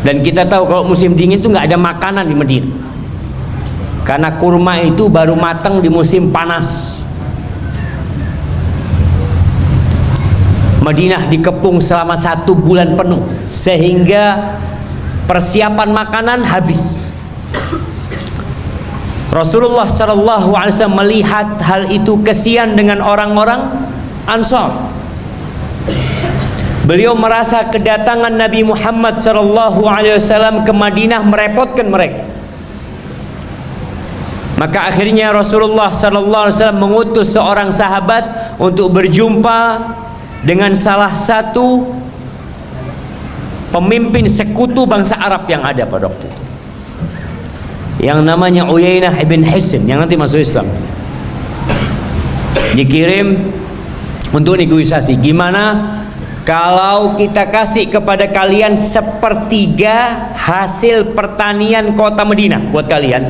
dan kita tahu kalau musim dingin itu nggak ada makanan di Madinah. Karena kurma itu baru matang di musim panas. Madinah dikepung selama 1 bulan penuh, sehingga persiapan makanan habis. Rasulullah SAW melihat hal itu, kesian dengan orang-orang Ansar. Beliau merasa kedatangan Nabi Muhammad SAW ke Madinah merepotkan mereka. Maka akhirnya Rasulullah SAW mengutus seorang sahabat untuk berjumpa dengan salah satu pemimpin sekutu bangsa Arab yang ada pada waktu itu, yang namanya Uyainah ibn Hisn, yang nanti masuk Islam. Dikirim untuk negosiasi, gimana kalau kita kasih kepada kalian 1/3 hasil pertanian kota Madinah buat kalian,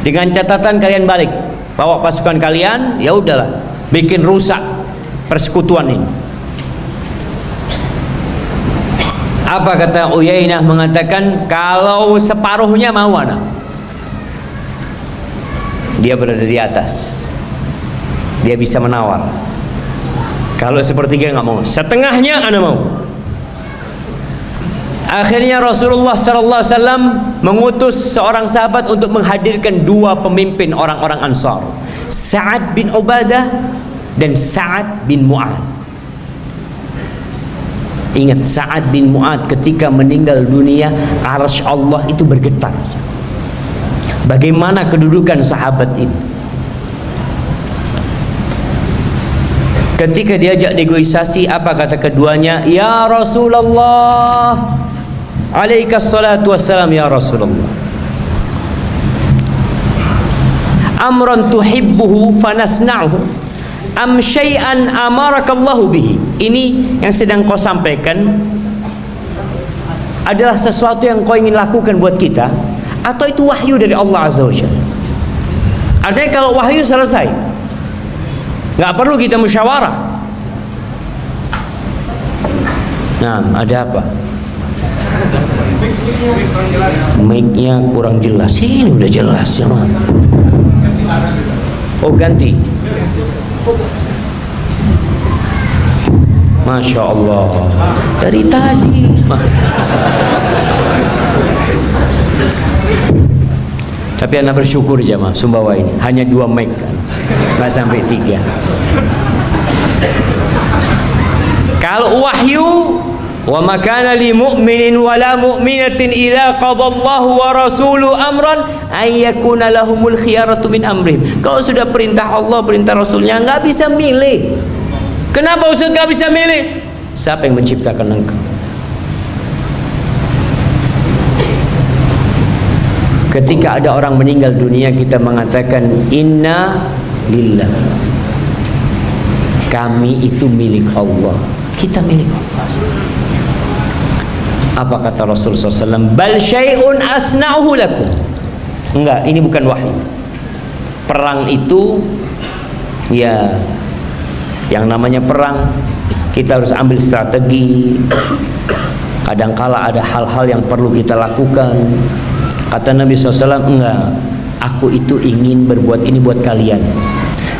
dengan catatan kalian balik bawa pasukan kalian, ya udahlah, bikin rusak persekutuan ini. Apa kata Uyainah? Mengatakan kalau separuhnya mau anak. Dia berada di atas, dia bisa menawar. Kalau 1/3 nggak mau, setengahnya anak mau. Akhirnya Rasulullah SAW mengutus seorang sahabat untuk menghadirkan 2 pemimpin orang-orang Ansar, Sa'ad bin Ubadah dan Sa'ad bin Mu'ad. Ingat, Sa'ad bin Mu'adz ketika meninggal dunia, arsy Allah itu bergetar. Bagaimana kedudukan sahabat ini? Ketika diajak negosiasi, apa kata keduanya? Ya Rasulullah, alaikas salatu wassalam, ya Rasulullah, amran tuhibbuhu fanasna'uhu am syai'an amarakallahu bihi. Ini yang sedang kau sampaikan adalah sesuatu yang kau ingin lakukan buat kita, atau itu wahyu dari Allah Azza wa Jalla? Artinya kalau wahyu selesai, nggak perlu kita musyawarah. Nah, ada apa? Mic-nya kurang jelas. Ini udah jelas ya, Man. Oh, ganti. Masya Allah, dari tadi. Tapi anda bersyukur jemaah Sumbawa ini hanya 2 mic kan, nggak sampai 3. Kalau wahyu, wa ma kana li mu'minin wa la mu'minatin idza qadallahu wa rasuluhu amran ay yakuna lahumul khiyaratu min amrihim. Kalau sudah perintah Allah, perintah Rasulnya, nggak bisa milih. Kenapa Ustaz nggak bisa milih? Siapa yang menciptakan engkau? Ketika ada orang meninggal dunia, kita mengatakan inna lillah, kami itu milik Allah, kita milik Allah. Apa kata Rasulullah SAW? Bal syai'un asna'uhu lakum. Enggak, ini bukan wahyu. Perang itu, ya, yang namanya perang, kita harus ambil strategi. Kadangkala ada hal-hal yang perlu kita lakukan. Kata Nabi SAW, enggak, aku itu ingin berbuat ini buat kalian,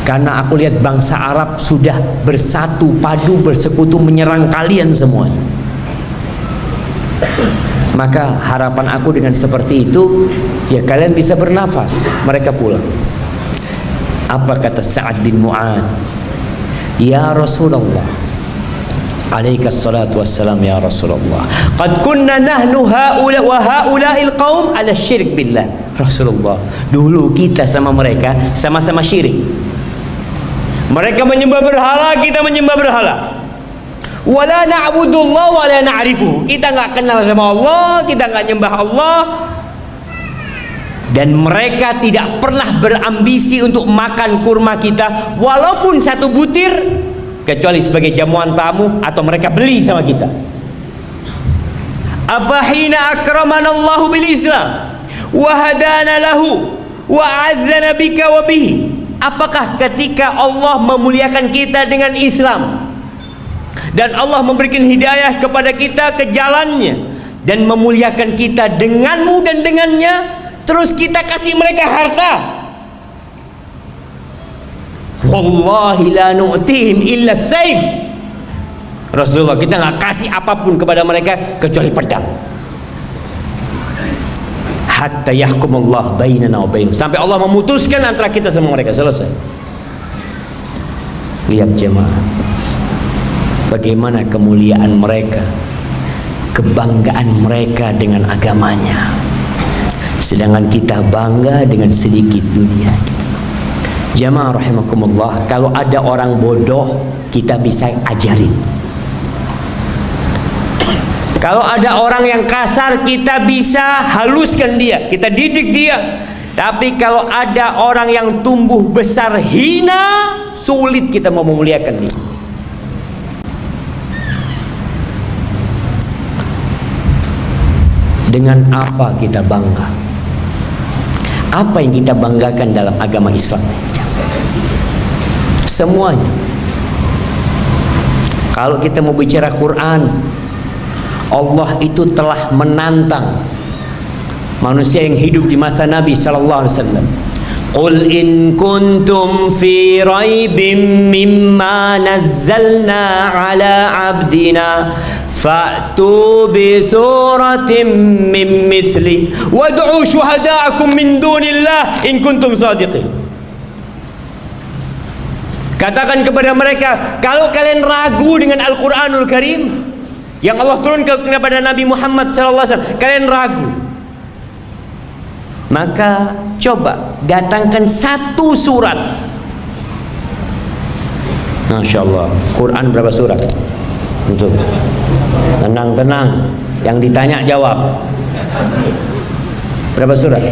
karena aku lihat bangsa Arab sudah bersatu padu, bersekutu menyerang kalian semuanya. Maka harapan aku dengan seperti itu, ya kalian bisa bernafas. Mereka pulang. Apa kata Sa'ad bin Mu'adz? Ya Rasulullah, alaikas salatu wassalam, ya Rasulullah, qad kunna nahnu haula wa haula'il qaum ala syirik billah. Rasulullah, dulu kita sama mereka sama-sama syirik. Mereka menyembah berhala, kita menyembah berhala. Wala na'budullah wala na'rifuhu. Kita nggak kenal sama Allah, kita nggak nyembah Allah. Dan mereka tidak pernah berambisi untuk makan kurma kita, walaupun 1 butir, kecuali sebagai jamuan tamu atau mereka beli sama kita. Afahina akramanallahu bil Islam wa hadana lahu wa azzana bika wa bihi. Apakah ketika Allah memuliakan kita dengan Islam dan Allah memberikan hidayah kepada kita ke jalannya dan memuliakan kita denganmu dan dengannya, terus kita kasih mereka harta? Wallahi la nu'tihim illa saif. Rasulullah, kita nggak kasih apapun kepada mereka kecuali pedang. Hatta yahkumullah bainana wa bainahum, sampai Allah memutuskan antara kita sama mereka, selesai. Lihat jemaah, bagaimana kemuliaan mereka, kebanggaan mereka dengan agamanya, sedangkan kita bangga dengan sedikit dunia. Jamaah rahimakumullah, kalau ada orang bodoh, kita bisa ajarin. Kalau ada orang yang kasar, kita bisa haluskan dia, kita didik dia. Tapi kalau ada orang yang tumbuh besar hina, sulit kita mau memuliakan dia. Dengan apa kita bangga? Apa yang kita banggakan dalam agama Islam? Semuanya. Kalau kita mau bicara Quran, Allah itu telah menantang manusia yang hidup di masa Nabi sallallahu alaihi wasallam. Qul in kuntum fi raibim mimma nazzalna ala abdina fa'tu bi suratin min mithli wad'u syuhada'akum min dunillah in kuntum shadiqin. Katakan kepada mereka, kalau kalian ragu dengan Al-Quranul Karim, yang Allah turunkan kepada Nabi Muhammad SAW, kalian ragu, maka coba datangkan satu surat. Masya Allah, Quran berapa surat? Untuk tenang-tenang, yang ditanya jawab. Berapa surat?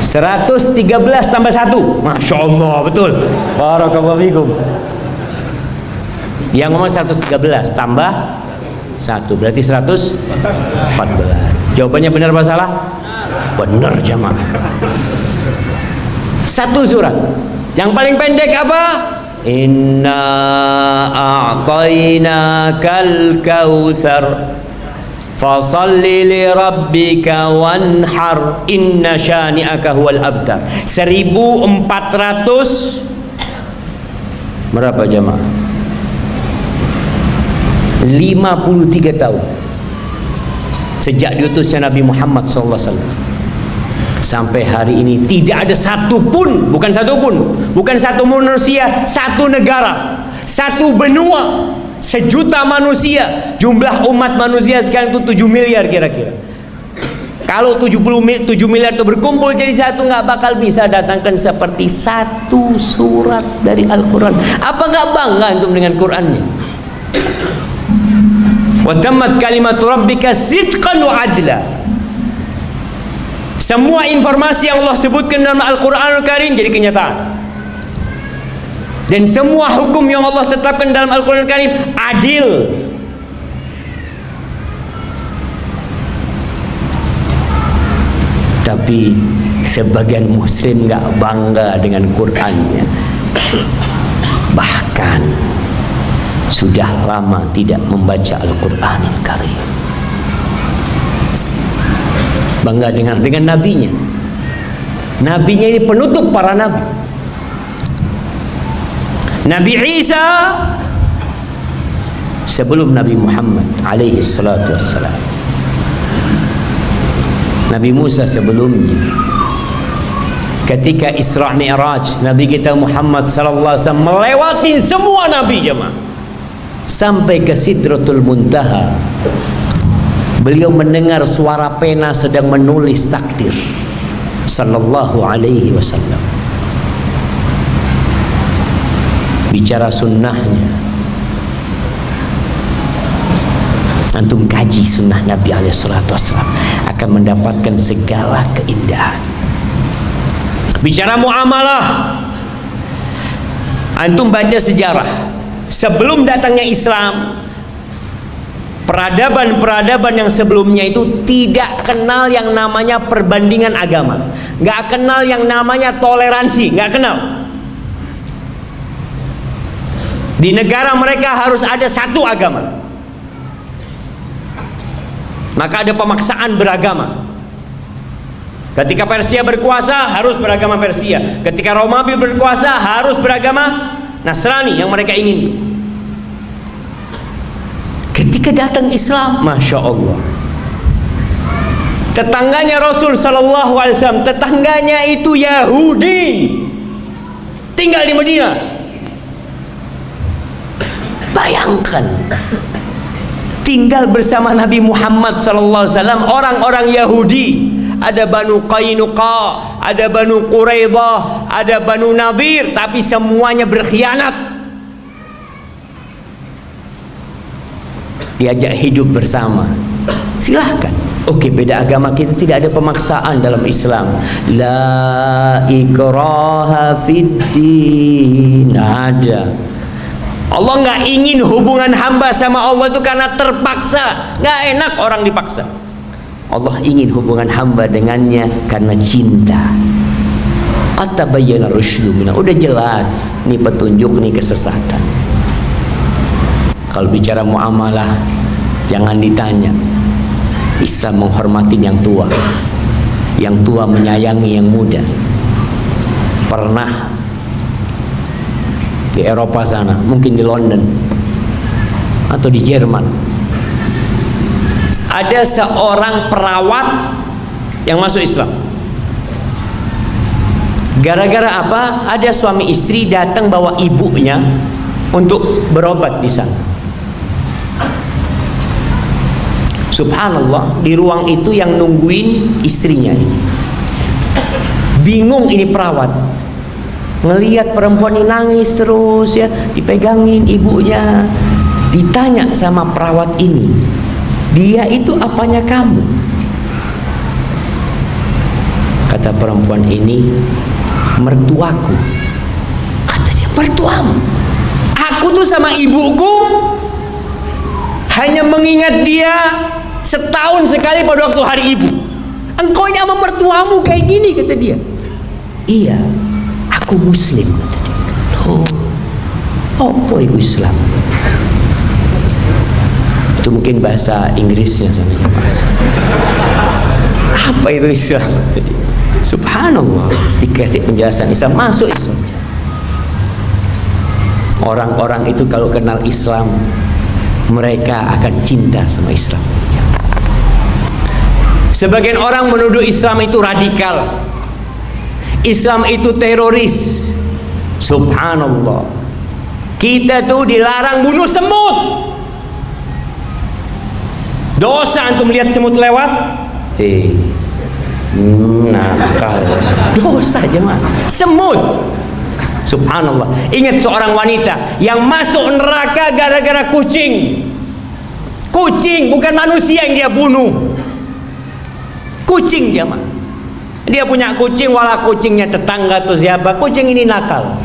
Seratus 13 tambah 1. Masya Allah, betul. Barakallahu fikum. Yang ngomong 113 tambah 1 berarti 114. Jawabannya benar apa salah? Benar jamaah. Satu surat. Yang paling pendek apa? Inna a'tainakal kautsar fasalli li rabbika wanhar inna syani'aka huwal abtar. 1400 berapa jamaah? 53 tahun sejak diutusnya Nabi Muhammad SAW sampai hari ini tidak ada satupun, bukan satu manusia, satu negara, satu benua, sejuta manusia. Jumlah umat manusia sekarang itu 7 miliar kira-kira. Kalau 7 miliar itu berkumpul jadi satu, nggak bakal bisa datangkan seperti satu surat dari Al-Quran. Apa nggak bangga antum dengan Qurannya? Wa tammat kalimatu rabbika sidqan wa adla. Semua informasi yang Allah sebutkan dalam Al-Quranul Karim jadi kenyataan. Dan semua hukum yang Allah tetapkan dalam Al-Quranul Karim adil. Tapi sebagian muslim nggak bangga dengan Qurannya. Bahkan sudah lama tidak membaca Al-Quranul Karim. Bangga dengan nabinya. Nabinya ini penutup para nabi. Nabi Isa sebelum Nabi Muhammad alaihi salatu wassalam. Nabi Musa sebelumnya. Ketika Isra Mi'raj, Nabi kita Muhammad sallallahu alaihi wasallam melewati semua nabi jemaah sampai ke Sidratul Muntaha. Beliau mendengar suara pena sedang menulis takdir sallallahu alaihi wasallam. Bicara sunnahnya. Antum kaji sunnah Nabi alaihi salatu wasallam akan mendapatkan segala keindahan. Bicara muamalah, antum baca sejarah sebelum datangnya Islam. Peradaban-peradaban yang sebelumnya itu tidak kenal yang namanya perbandingan agama, nggak kenal yang namanya toleransi, nggak kenal. Di negara mereka harus ada satu agama, maka ada pemaksaan beragama. Ketika Persia berkuasa harus beragama Persia, ketika Romawi berkuasa harus beragama Nasrani yang mereka ingin. Ketika datang Islam, Masya Allah, tetangganya Rasul Sallallahu Alaihi Wasallam, tetangganya itu Yahudi, tinggal di Madinah. Bayangkan, tinggal bersama Nabi Muhammad Sallallahu Alaihi Wasallam orang-orang Yahudi. Ada Banu Qainuqa, ada Banu Quraidah, ada Banu Nadir, tapi semuanya berkhianat. Diajak hidup bersama, silahkan. Oke, beda agama kita, tidak ada pemaksaan dalam Islam. La ikraha fid din. Ada. Allah nggak ingin hubungan hamba sama Allah itu karena terpaksa. Nggak enak orang dipaksa. Allah ingin hubungan hamba dengannya karena cinta. Qad tabayyana rusydu minal. Udah jelas, ini petunjuk, ini kesesatan. Kalau bicara muamalah, jangan ditanya. Islam menghormati yang tua. Yang tua menyayangi yang muda. Pernah di Eropa sana, mungkin di London atau di Jerman, ada seorang perawat yang masuk Islam. Gara-gara apa? Ada suami istri datang bawa ibunya untuk berobat di sana. Subhanallah, di ruang itu yang nungguin istrinya ini. Bingung ini perawat. Ngelihat perempuan ini nangis terus ya, dipegangin ibunya. Ditanya sama perawat ini, dia itu apanya kamu? Kata perempuan ini, mertuaku. Kata dia, mertuamu? Aku tuh sama ibuku hanya mengingat dia setahun sekali pada waktu hari ibu. Engkau ini sama mertuamu kayak gini, kata dia. Iya, aku muslim, kata dia. Oh, apa itu Islam? Itu mungkin bahasa Inggrisnya sama jemaah. Apa itu Islam? Subhanallah, dikasih penjelasan Islam, masuk Islam. Orang-orang itu kalau kenal Islam, mereka akan cinta sama Islam. Sebagian orang menuduh Islam itu radikal, Islam itu teroris. Subhanallah, kita tuh dilarang bunuh semut. Dosa antum lihat semut lewat? Nakal. Dosa jemaah. Semut. Subhanallah. Ingat seorang wanita yang masuk neraka gara-gara kucing. Kucing, bukan manusia yang dia bunuh. Kucing jemaah. Dia punya kucing, wala kucingnya tetangga atau siapa, kucing ini nakal.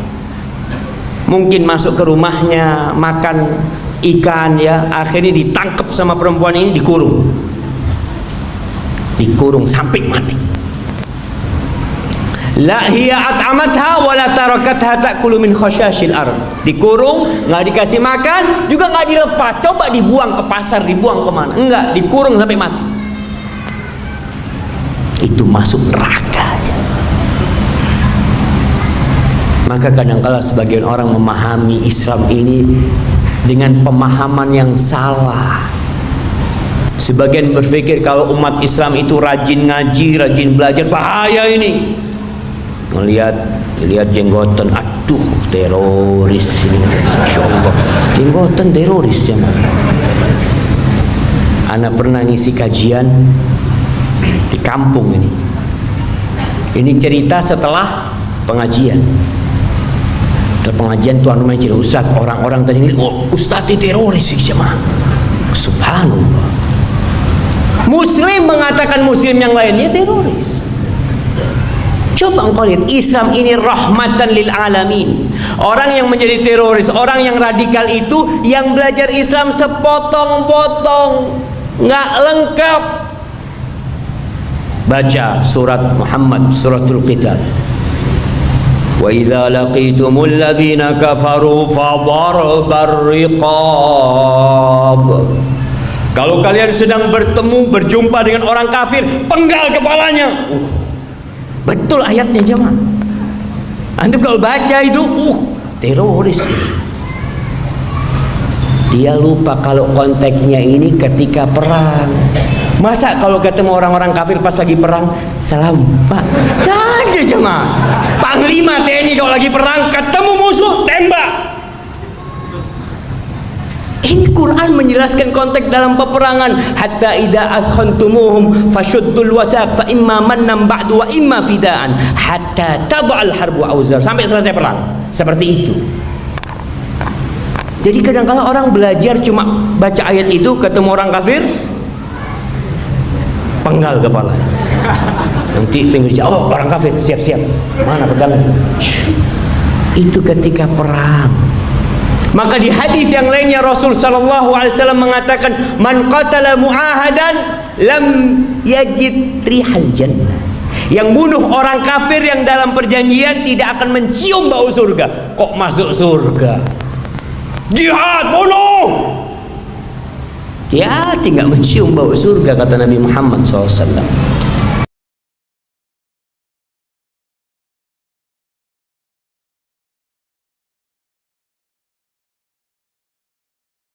Mungkin masuk ke rumahnya makan ikan ya, akhirnya ditangkap sama perempuan ini, dikurung sampai mati. La hiya at'amatha wa la tarakatha ta'kulu min khashashil ard. Dikurung, nggak dikasih makan, juga nggak dilepas. Coba dibuang ke pasar, dibuang kemana? Enggak, dikurung sampai mati. Itu masuk neraka aja. Maka kadang-kala sebagian orang memahami Islam ini dengan pemahaman yang salah. Sebagian berpikir kalau umat Islam itu rajin ngaji, rajin belajar, bahaya ini. Lihat jenggotan, aduh teroris ini. Masya Allah, jenggotan teroris ya. Anak pernah ngisi kajian di kampung ini. Ini cerita setelah pengajian. Setelah pengajian tuan rumah cerita, Ustaz, orang-orang tadi ini, oh Ustaz itu teroris sih jemaah. Subhanallah. Muslim mengatakan muslim yang lainnya teroris. Coba engkau lihat, Islam ini rahmatan lil alamin. Orang yang menjadi teroris, orang yang radikal itu yang belajar Islam sepotong-potong, nggak lengkap. Baca surat Muhammad, suratul Qital. Wa idza laqitumul ladzina kafaru fadharbar riqab. Kalau kalian sedang berjumpa dengan orang kafir, penggal kepalanya. Betul ayatnya jemaah. Antum kalau baca itu, teroris. Dia lupa kalau konteksnya ini ketika perang. Masa kalau ketemu orang-orang kafir pas lagi perang, salam Pak? Gak ada jemaah. Panglima TNI kalau lagi perang ketemu musuh tembak. Ini Quran menjelaskan konteks dalam peperangan. Hatta idza akhantumuhum fashuddul wathaq fa imma mannan ba'du wa imma fidaan hatta tad'al harbu auzar, sampai selesai perang. Seperti itu. Jadi kadang-kala orang belajar cuma baca ayat itu, ketemu orang kafir, penggal kepala. Nanti pinggir jalan, oh orang kafir, siap-siap. Mana pegangan? Itu ketika perang. Maka di hadis yang lainnya Rasul sallallahu alaihi wasallam mengatakan, man qatala muahadan lam yajid rihal jannah. Yang bunuh orang kafir yang dalam perjanjian tidak akan mencium bau surga. Kok masuk surga? Jihad, bunuh. Dia tidak mencium bau surga, kata Nabi Muhammad SAW.